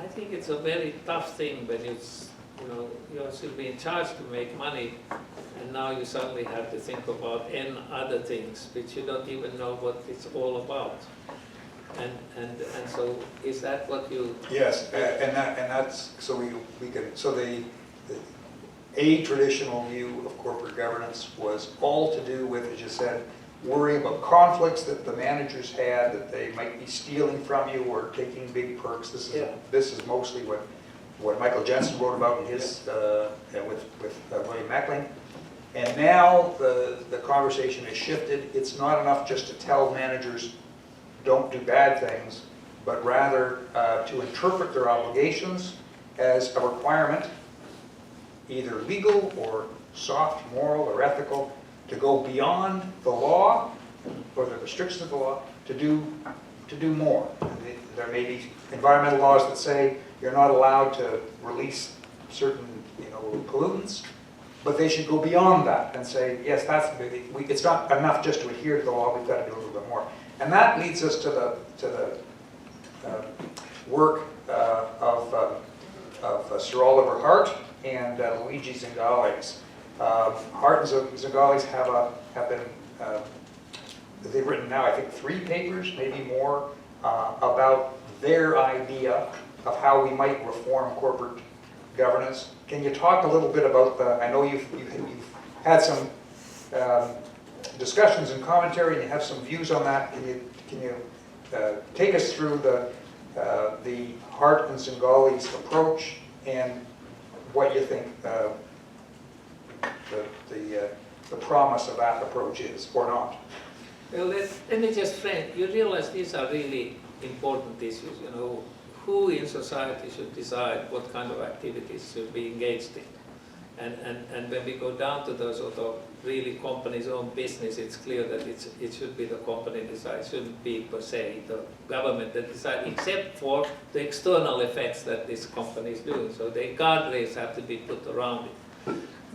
I think it's a very tough thing when you should be in charge to make money, and now you suddenly have to think about other things which you don't even know what it's all about. And so is that what you? Yes, that's so we can so a traditional view of corporate governance was all to do with, as you said, worrying about conflicts that the managers had, that they might be stealing from you or taking big perks. This is mostly what Michael Jensen wrote about in his with William Meckling. And now the conversation has shifted. It's not enough just to tell managers don't do bad things, but rather to interpret their obligations as a requirement, either legal or soft, moral or ethical, to go beyond the law or the restrictions of the law to do more. There may be environmental laws that say you're not allowed to release certain pollutants, but they should go beyond that and say, yes, it's not enough just to adhere to the law, we've got to do a little bit more. And that leads us to the work of Sir Oliver Hart and Luigi Zingales. Hart and Zingales have been they've written now I think 3 papers, maybe more, about their idea of how we might reform corporate governance. Can you talk a little bit about I know you've had some discussions and commentary, and you have some views on that. Can you take us through the Hart and Zingales approach and what you think the promise of that approach is, or not? Well, let me just frame. You realize these are really important issues. Who in society should decide what kind of activities should be engaged in? And when we go down to the sort of really company's own business, it's clear that it should be the company decide. It shouldn't be per se the government that decide, except for the external effects that this company is doing. So the guardrails have to be put around it.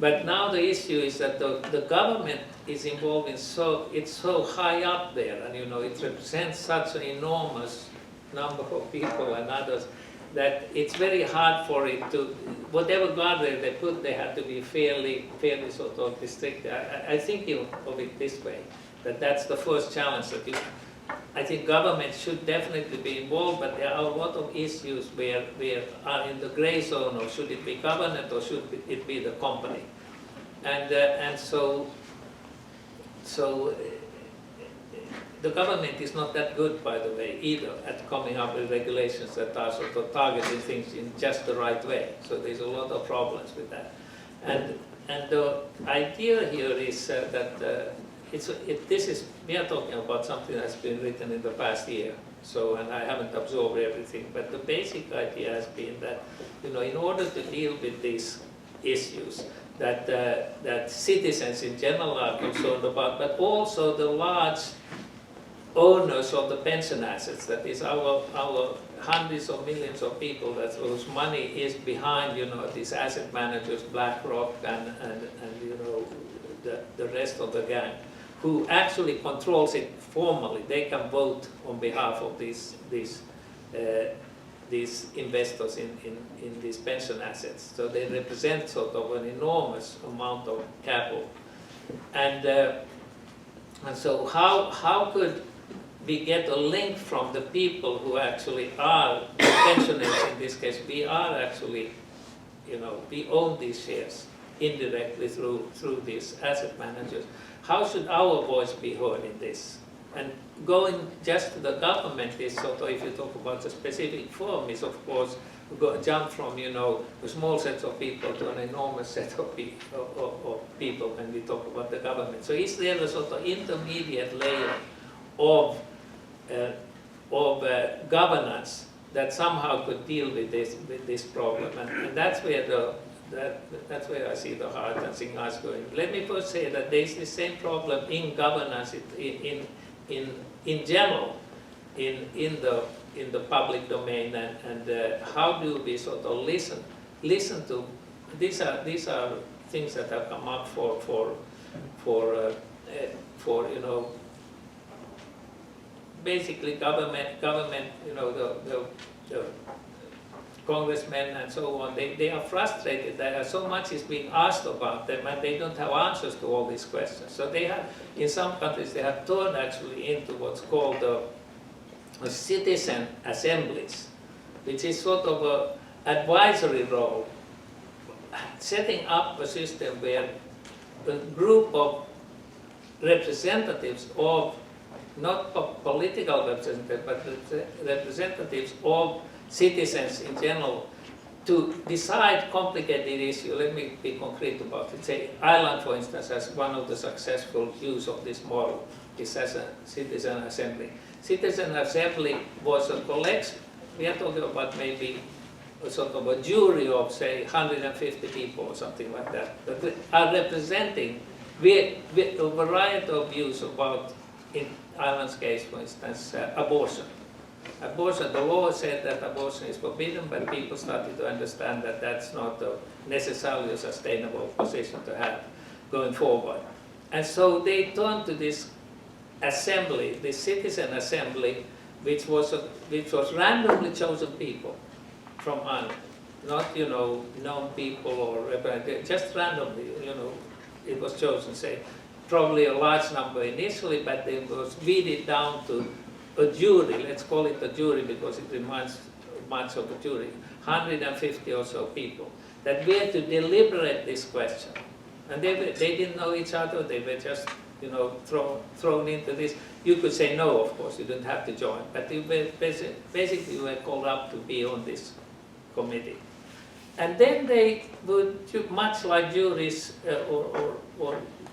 But now the issue is that the government is involved in it's so high up there, and it represents such an enormous number of people and others, that it's very hard for it to, whatever guardrail they put, they have to be fairly sort of restricted. I think of it this way, that's the first challenge. I think government should definitely be involved, but there are a lot of issues where are in the gray zone, or should it be government or should it be the company? And so the government is not that good, by the way, either, at coming up with regulations that are sort of targeting things in just the right way. So there's a lot of problems with that. And the idea here is that we are talking about something that's been written in the past year. So, and I haven't absorbed everything, but the basic idea has been that, in order to deal with these issues that citizens in general are concerned about, but also the large owners of the pension assets, that is our hundreds of millions of people whose money is behind, these asset managers, BlackRock and the rest of the gang, who actually controls it formally. They can vote on behalf of these investors in these pension assets. So they represent sort of an enormous amount of capital. And so how could we get a link from the people who actually are the pensioners in this case? We are actually, we own these shares. indirectly through these asset managers. How should our voice be heard in this? And going just to the government is sort of, if you talk about the specific firm, is of course jump from a small set of people to an enormous set of people when we talk about the government. So is there a sort of intermediate layer of governance that somehow could deal with this problem? And that's where that's where I see the heart and signals going. Let me first say that there is the same problem in governance in general in the public domain, and how do we sort of listen to these are things that have come up for basically government the congressmen and so on, they are frustrated that so much is being asked about them and they don't have answers to all these questions. So they have, in some countries, they have turned actually into what's called a citizen assemblies, which is sort of an advisory role, setting up a system where a group of representatives of, not political representatives, but representatives of citizens in general, to decide complicated issues. Let me be concrete about it. Say Ireland, for instance, has one of the successful use of this model is as a citizen assembly. Citizen assembly was a collection. We are talking about maybe a sort of a jury of, say, 150 people or something like that, that are representing a variety of views about, in Ireland's case, for instance, abortion. Abortion, the law said that abortion is forbidden, but people started to understand that that's not necessarily a sustainable position to have going forward. And so they turned to this assembly, this citizen assembly, which was randomly chosen people from Ireland, not known people or just randomly, it was chosen. Say probably a large number initially, but it was weeded down to a jury. Let's call it a jury because it reminds much of a jury. 150 or so people that were to deliberate this question, and they didn't know each other. They were just thrown into this. You could say no, of course, you didn't have to join, but you were basically you were called up to be on this committee. And then they would, much like juries,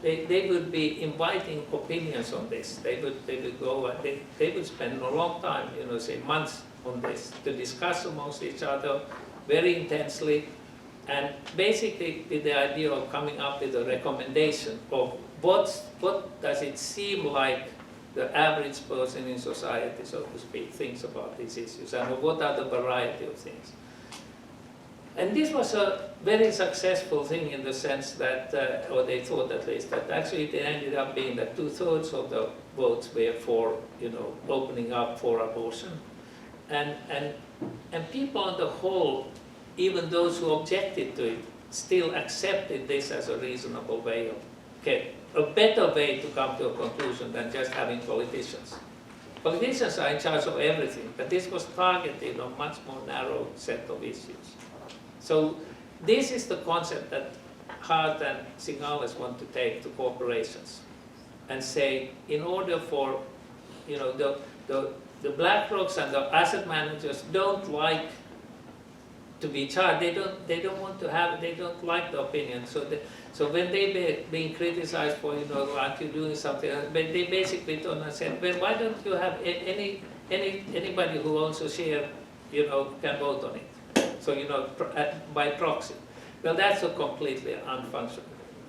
they would be inviting opinions on this. They would go and they would spend a long time, say months on this, to discuss amongst each other very intensely, and basically with the idea of coming up with a recommendation of what does it seem like the average person in society, so to speak, thinks about these issues, and what are the variety of things. And this was a very successful thing in the sense that, or they thought at least, that actually it ended up being that 2/3 of the votes were for, opening up for abortion. And people on the whole, even those who objected to it, still accepted this as a reasonable way of, a better way to come to a conclusion than just having politicians. Politicians are in charge of everything, but this was targeted on a much more narrow set of issues. So this is the concept that Hart and Signales want to take to corporations and say, in order for, the BlackRocks and the asset managers don't like to be charged. They don't want to have. They don't like the opinion. So when they being criticized for, aren't you doing something? But they basically turned and said, well, why don't you have anybody who owns a share, can vote on it? So, by proxy. Well, that's a completely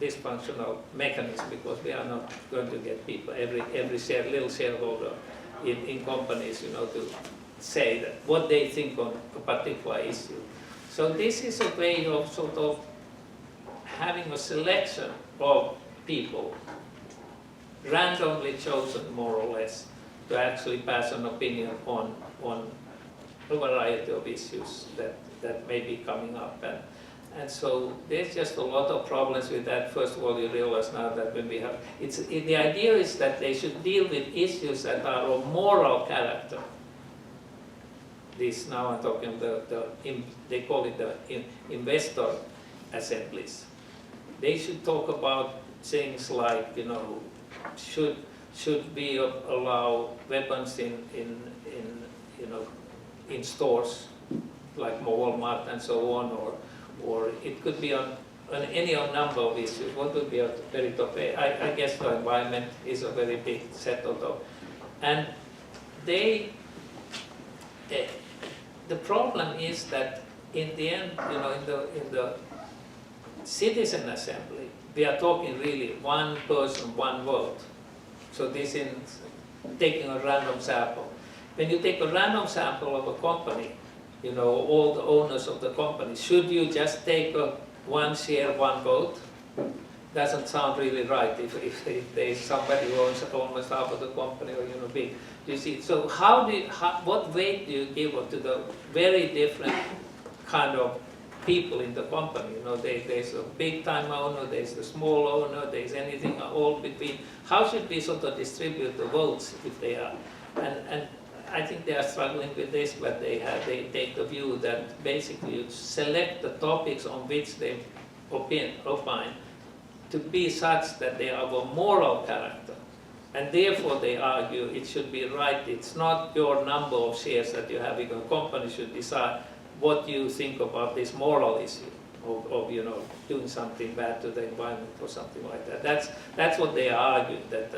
dysfunctional mechanism, because we are not going to get people, every little shareholder in companies, to say that what they think on a particular issue. So this is a way of sort of having a selection of people, randomly chosen more or less, to actually pass an opinion on a variety of issues that may be coming up. And so there's just a lot of problems with that. First of all, you realize now that when we have, the idea is that they should deal with issues that are of moral character. This now I'm talking they call it the investor assemblies. They should talk about things like, you know, should we allow weapons in you know, in stores like Walmart and so on, or it could be on any number of issues. What would be a very top? I guess the environment is a very big set of them. And they, the problem is that in the end, you know, in the citizen assembly, we are talking really one person, one vote. So this is taking a random sample. When you take a random sample of a company, you know, all the owners of the company, should you just take a one share, one vote? Doesn't sound really right if there's somebody who owns almost half of the company, or, you know, big. You see, so what weight do you give to the very different kind of people in the company? You know, there's a big time owner, there's the small owner, there's anything all between. How should we sort of distribute the votes if they are? And I think they are struggling with this, but they take the view that basically you select the topics on which they opine to be such that they are of a moral character. And therefore they argue it should be right. It's not your number of shares that you have in a company should decide what you think about this moral issue of you know, doing something bad to the environment or something like that. That's what they argue, that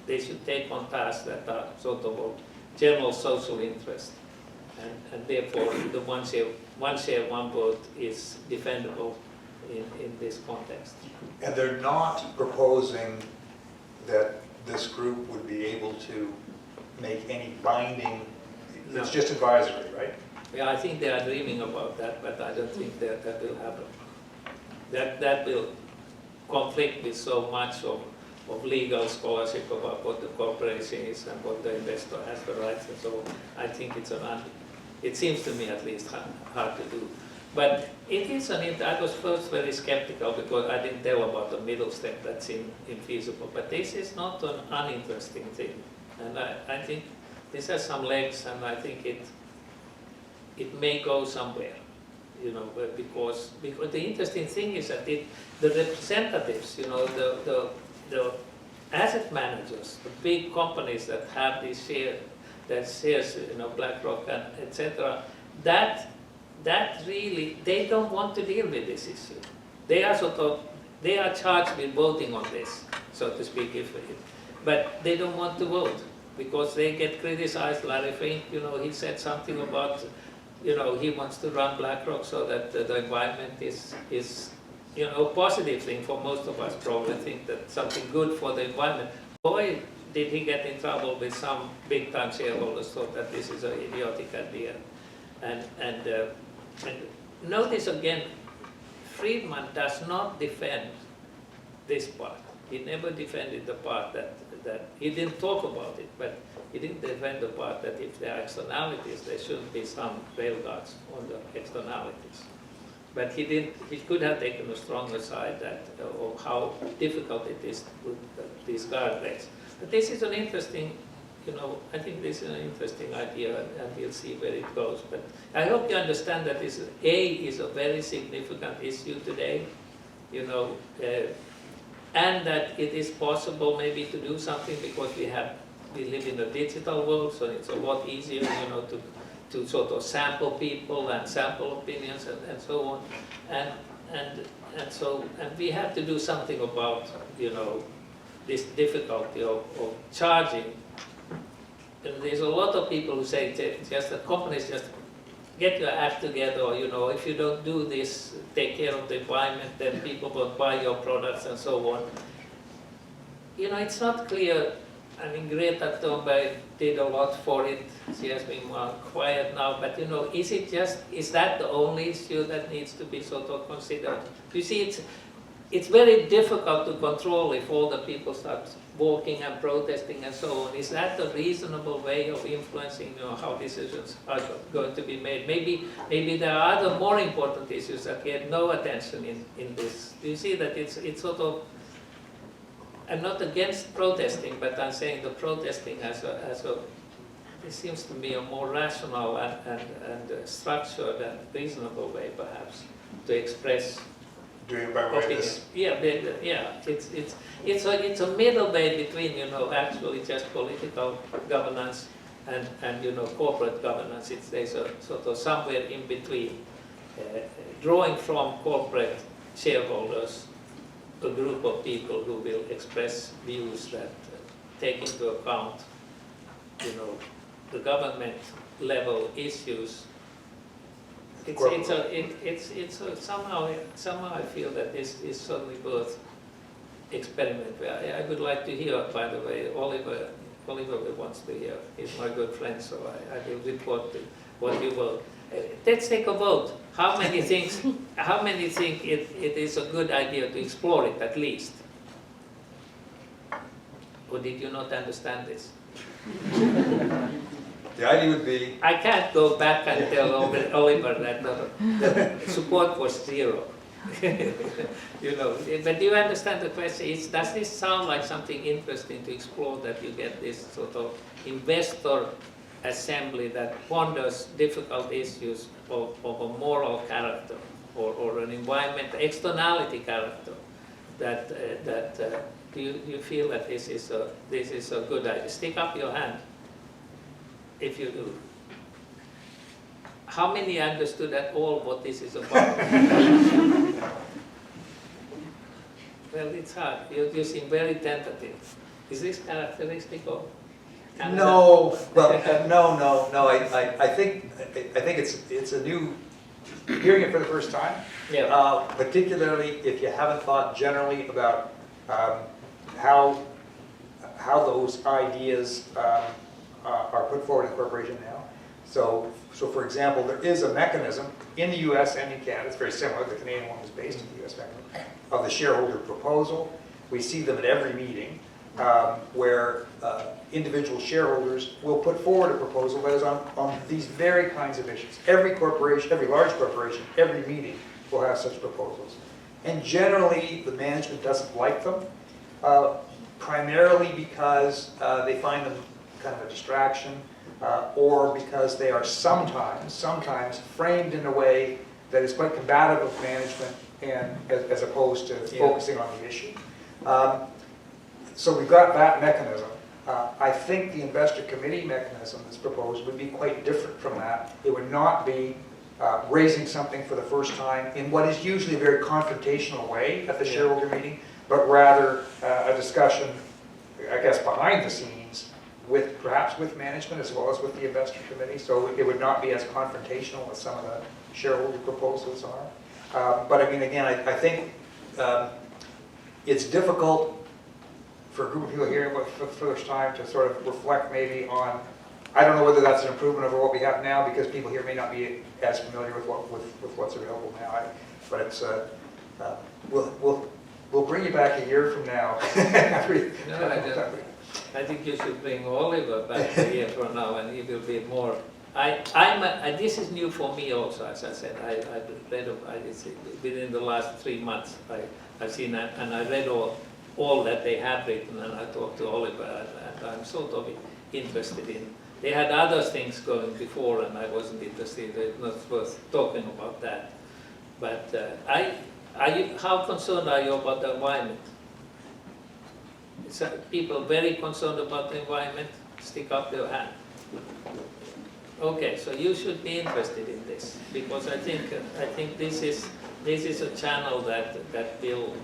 they should take on tasks that are sort of general social interest, and therefore the one share, one vote is defendable in this context. And they're not proposing that this group would be able to make any binding, No. It's just advisory, right? Yeah, I think they are dreaming about that, but I don't think that will happen. That will conflict with so much of legal scholarship about what the corporation is and what the investor has the rights and so on. I think it seems to me at least hard to do. But it is I was first very skeptical because I didn't tell about the middle step that seemed infeasible. But this is not an uninteresting thing. And I think this has some legs, and I think it may go somewhere. You know, because the interesting thing is that the representatives, you know, the asset managers, the big companies that have these shares, you know, BlackRock and etc., that really, they don't want to deal with this issue. They are charged with voting on this, so to speak, but they don't want to vote because they get criticized. Larry Fink, you know, he said something about, you know, he wants to run BlackRock so that the environment is you know, a positive thing for most of us. Probably think that something good for the environment. Boy, did he get in trouble with some big-time shareholders thought that this is an idiotic idea. And notice again, Friedman does not defend this part. He never defended the part that he didn't talk about it, but he didn't defend the part that if there are externalities, there shouldn't be some railguards on the externalities. But he could have taken a stronger side of how difficult it is to put these guardrails. But this is an interesting, you know, I think this is an interesting idea, and we'll see where it goes. But I hope you understand that this is a very significant issue today, you know, and that it is possible maybe to do something because we live in a digital world, so it's a lot easier, you know, to sort of sample people and sample opinions and so on, and we have to do something about, you know, this difficulty of charging. And there's a lot of people who say just that companies just get your act together, or, you know, if you don't do this, take care of the environment, then people won't buy your products and so on. You know, it's not clear. I mean, Greta Thunberg did a lot for it. She has been more quiet now, but, you know, is that the only issue that needs to be sort of considered? You see, it's very difficult to control if all the people start walking and protesting and so on. Is that a reasonable way of influencing, you know, how decisions are going to be made? Maybe there are other more important issues that get no attention in this. You see that it's sort of, I'm not against protesting, but I'm saying the protesting as a it seems to me a more rational and structured and reasonable way, perhaps, to express doing it by way of opinion. this. Yeah, it's a middle way between, actually just political governance and corporate governance. There's a sort of somewhere in between, drawing from corporate shareholders, a group of people who will express views that take into account, the government level issues. Somehow I feel that this is certainly worth experiment. I would like to hear, by the way, Oliver wants to hear. He's my good friend, so I will report what you vote. Let's take a vote. How many think it is a good idea to explore it at least? Or did you not understand this? The idea would be, I can't go back and tell Oliver that the support was 0. But do you understand the question? Does this sound like something interesting to explore, that you get this sort of investor assembly that ponders difficult issues of a moral character or an environment, externality character? Do you feel that this is a good idea? Stick up your hand if you do. How many understood at all what this is about? Well, it's hard. You seem very tentative. Is this characteristic of Canada? no, well, no. I think it's a new, hearing it for the first time. Yeah. Particularly if you haven't thought generally about how those ideas are put forward in the corporation now. So for example, there is a mechanism in the US and in Canada, it's very similar, the Canadian one was based in the US mechanism, of the shareholder proposal. We see them at every meeting where individual shareholders will put forward a proposal that is on these very kinds of issues. Every corporation, every large corporation, every meeting will have such proposals. And generally, the management doesn't like them, primarily because they find them kind of a distraction, or because they are sometimes framed in a way that is quite combative of management, and as opposed to focusing on the issue. So we've got that mechanism. I think the investor committee mechanism that's proposed would be quite different from that. It would not be raising something for the first time in what is usually a very confrontational way at the shareholder meeting, but rather a discussion, I guess, behind the scenes, perhaps with management as well as with the investor committee. So it would not be as confrontational as some of the shareholder proposals are. But I mean, again, I think it's difficult for a group of people hearing it for the first time to sort of reflect maybe on, I don't know whether that's an improvement over what we have now, because people here may not be as familiar with what's available now. But it's we'll bring you back a year from now. I think you should bring Oliver back a year from now, and he will be more. This is new for me also, as I said. I read within the last 3 months. I've seen that, and I read all that they had written, and I talked to Oliver, and I'm sort of interested in. They had other things going before, and I wasn't interested. It's not worth talking about that. But how concerned are you about the environment? People very concerned about the environment? Stick up your hand. Okay, so you should be interested in this, because I think this is a channel that will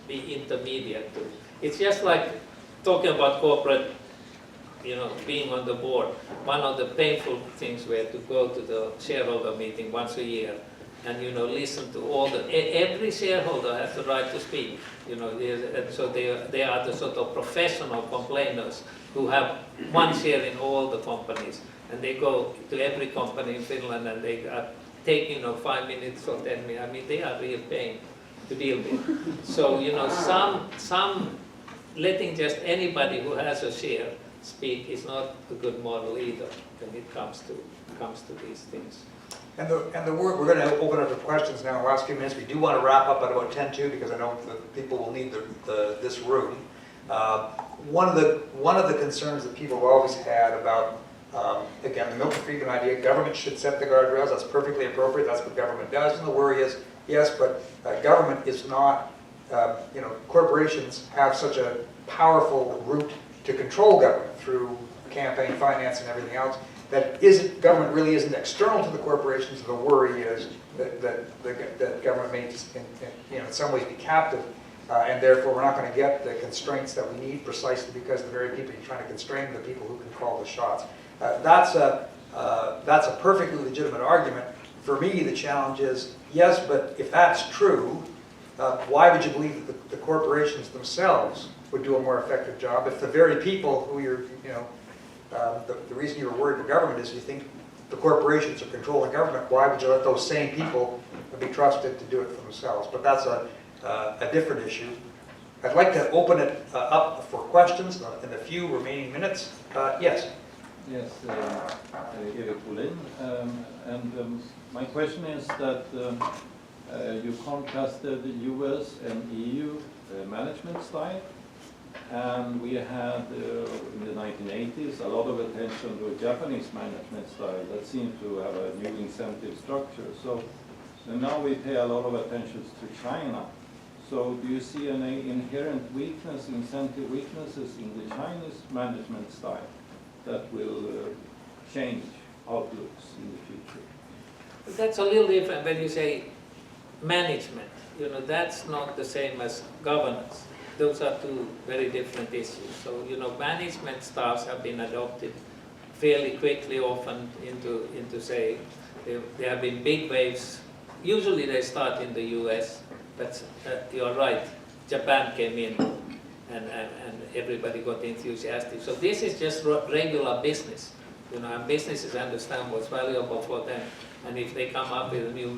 be intermediate to. It's just like talking about corporate, being on the board. One of the painful things were to go to the shareholder meeting once a year and listen to every shareholder has the right to speak. And so they are the sort of professional complainers who have one share in all the companies, and they go to every company in Finland and they are taking 5 minutes or 10 minutes. I mean, they are real pain to deal with. So some letting just anybody who has a share speak is not a good model either when it comes to these things. And we're going to open up to questions now in the last few minutes. We do want to wrap up at about 10:02 because I know that people will need this room. One of the concerns that people have always had about, again, the Milton Friedman idea, government should set the guardrails. That's perfectly appropriate. That's what government does. And the worry is, Yes, but government is not, corporations have such a powerful route to control government through campaign finance and everything else, that government really isn't external to the corporations. The worry is that government may, in some ways, be captive, and therefore we're not going to get the constraints that we need, precisely because the very people you're trying to constrain are the people who can call the shots. That's a perfectly legitimate argument. For me, the challenge is, yes, but if that's true, why would you believe that the corporations themselves would do a more effective job if the very people who you're, the reason you're worried about government is you think the corporations are controlling government? Why would you let those same people be trusted to do it for themselves? But that's a different issue. I'd like to open it up for questions in the few remaining minutes. Yes. Yes, Erik Bolin. My question is that you contrasted the US and EU management style, and we had in the 1980s a lot of attention to Japanese management style that seemed to have a new incentive structure. So now we pay a lot of attention to China. So do you see any inherent weakness, incentive weaknesses in the Chinese management style that will change outlooks in the future? That's a little different when you say management. That's not the same as governance. Those are two very different issues. So, management styles have been adopted fairly quickly, often into say, there have been big waves. Usually they start in the US, but you're right, Japan came in and everybody got enthusiastic. So this is just regular business. And businesses understand what's valuable for them. And if they come up with a new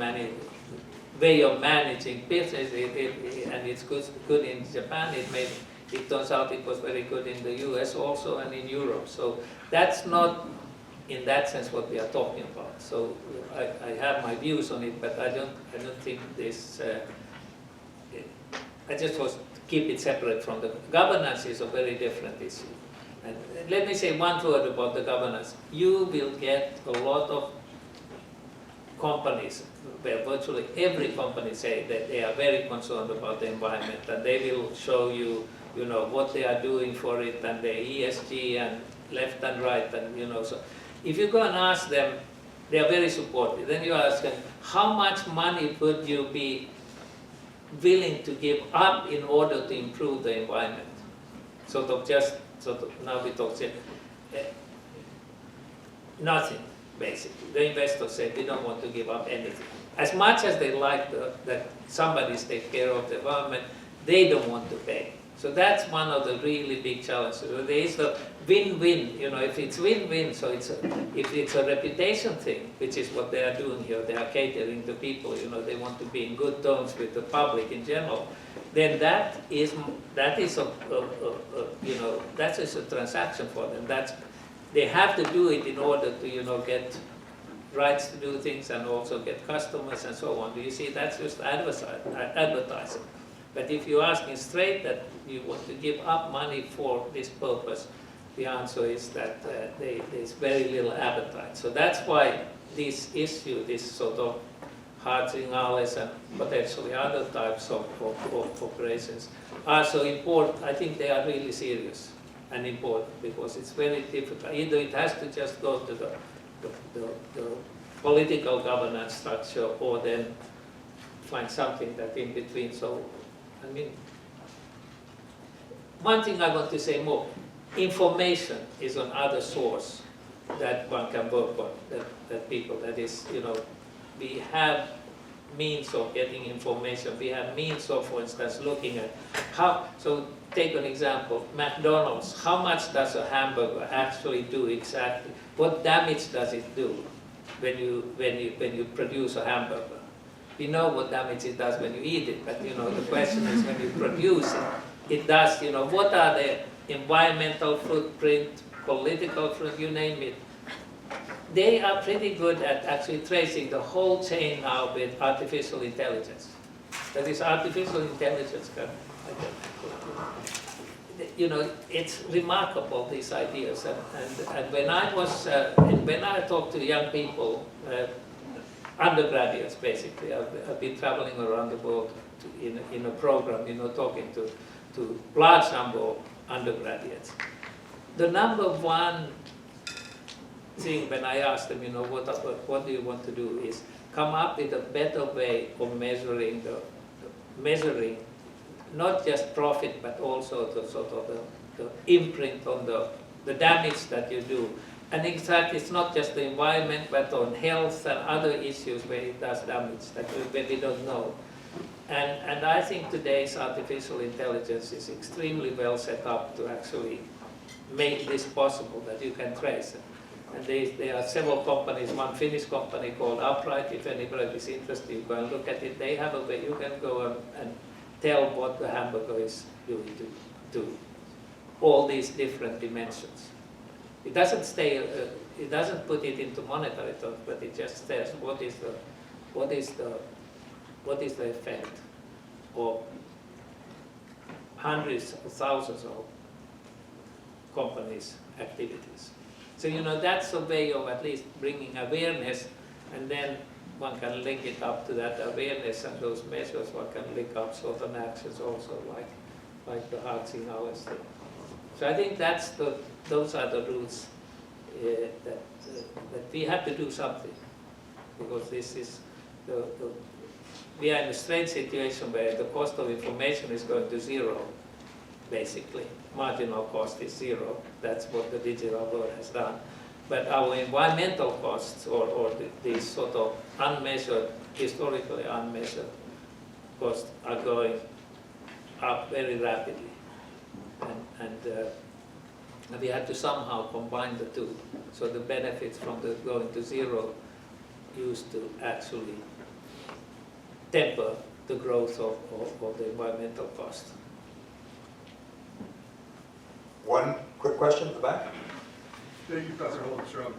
way of managing business, and it's good in Japan, it turns out it was very good in the US also and in Europe. So that's not, in that sense, what we are talking about. So I have my views on it, but I don't think this. I just was to keep it separate from the governance is a very different issue. And let me say one word about the governance. You will get a lot of companies where virtually every company say that they are very concerned about the environment, and they will show you, what they are doing for it, and the ESG and left and right, and so if you go and ask them, they are very supportive. Then you ask them, how much money would you be willing to give up in order to improve the environment? Now we talk nothing, basically. The investors say we don't want to give up anything. As much as they like that somebody's take care of the environment, they don't want to pay. So that's one of the really big challenges. So there is the win-win. If it's win-win, so if it's a reputation thing, which is what they are doing here, they are catering to people. They want to be in good terms with the public in general. Then that is a transaction for them. They have to do it in order to get rights to do things and also get customers and so on. Do you see? That's just advertising. But if you ask me straight that you want to give up money for this purpose, the answer is that there's very little appetite. So that's why this issue, this sort of hard signals and potentially other types of operations are so important. I think they are really serious and important because it's very difficult. Either it has to just go to the political governance structure, or then find something that in between. So, one thing I want to say more, information is another source that one can work on, that is, we have means of getting information. We have means of, for instance, looking at so take an example, McDonald's. How much does a hamburger actually do exactly? What damage does it do when you produce a hamburger? We know what damage it does when you eat it, but the question is when you produce it, it does, what are the environmental footprint, political footprint, you name it. They are pretty good at actually tracing the whole chain now with artificial intelligence. That is, artificial intelligence it's remarkable, these ideas. And when I talk to young people, undergraduates, basically. I've been traveling around the world in a program, talking to large number of undergraduates. The number one thing when I ask them, what do you want to do, is come up with a better way of measuring not just profit, but also the sort of the imprint on the damage that you do. And in fact, it's not just the environment, but on health and other issues where it does damage that we don't know. And I think today's artificial intelligence is extremely well set up to actually make this possible, that you can trace it. And there are several companies, one Finnish company called Upright, if anybody is interested, you can look at it. They have a way, you can go and tell what the hamburger is doing to all these different dimensions. It doesn't it doesn't put it into monetary terms, but it just says what is the effect of hundreds of thousands of companies' activities. So that's a way of at least bringing awareness, and then one can link it up to that awareness and those measures. One can link up certain actions also, like the Hartzing hours thing. So I think those are the roots that we have to do something, because this is we are in a strange situation where the cost of information is going to zero, basically. Marginal cost is zero. That's what the digital world has done. But our environmental costs, or these sort of unmeasured, historically unmeasured costs, are going up very rapidly. And we have to somehow combine the two. So the benefits from the going to zero used to actually temper the growth of the environmental cost. One quick question at the back. Thank you, Professor Holmström.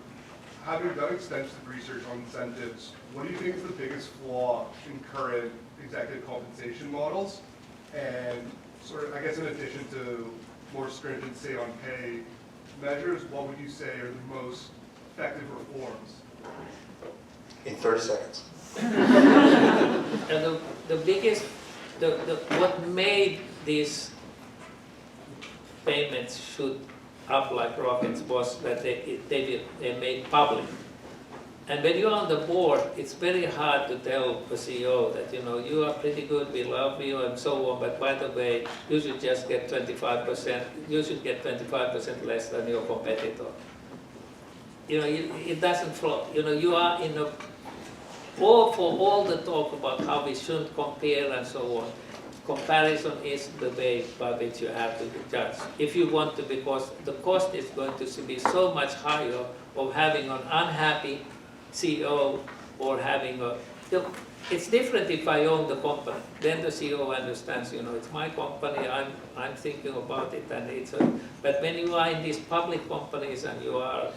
Having done extensive research on incentives, what do you think is the biggest flaw in current executive compensation models? And sort of, I guess in addition to more stringent say on pay measures, what would you say are the most effective reforms? In 30 seconds. And the biggest, what made these payments shoot up like rockets was that they made public. And when you're on the board, it's very hard to tell the CEO that, you are pretty good, we love you, and so on, but by the way, you should just get 25%, you should get 25% less than your competitor. It doesn't flow. You are in for all the talk about how we shouldn't compare and so on, comparison is the way by which you have to judge. If you want to, because the cost is going to be so much higher of having an unhappy CEO or having it's different if I own the company. Then the CEO understands, it's my company, I'm thinking about it, and but when you are in these public companies and you are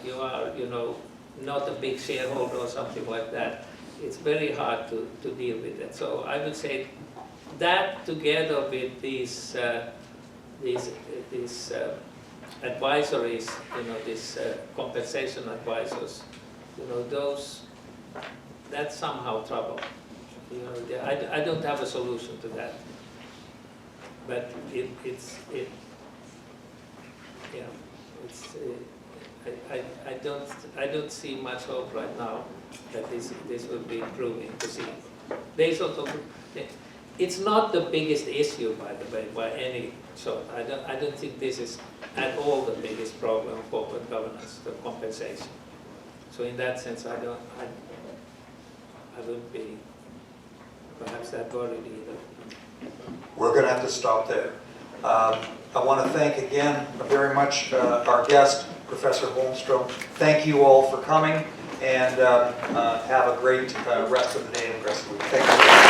not a big shareholder or something like that, it's very hard to deal with it. So I would say that together with these advisories, these compensation advisors, that's somehow trouble. I don't have a solution to that, but I don't see much hope right now that this will be improving to see. It's not the biggest issue, by the way, by any sort. I don't think this is at all the biggest problem of corporate governance, the compensation. So in that sense, I wouldn't be perhaps that worried either. We're going to have to stop there. I want to thank again very much our guest, Professor Holmström. Thank you all for coming, and have a great rest of the day and rest of the week. Thank you.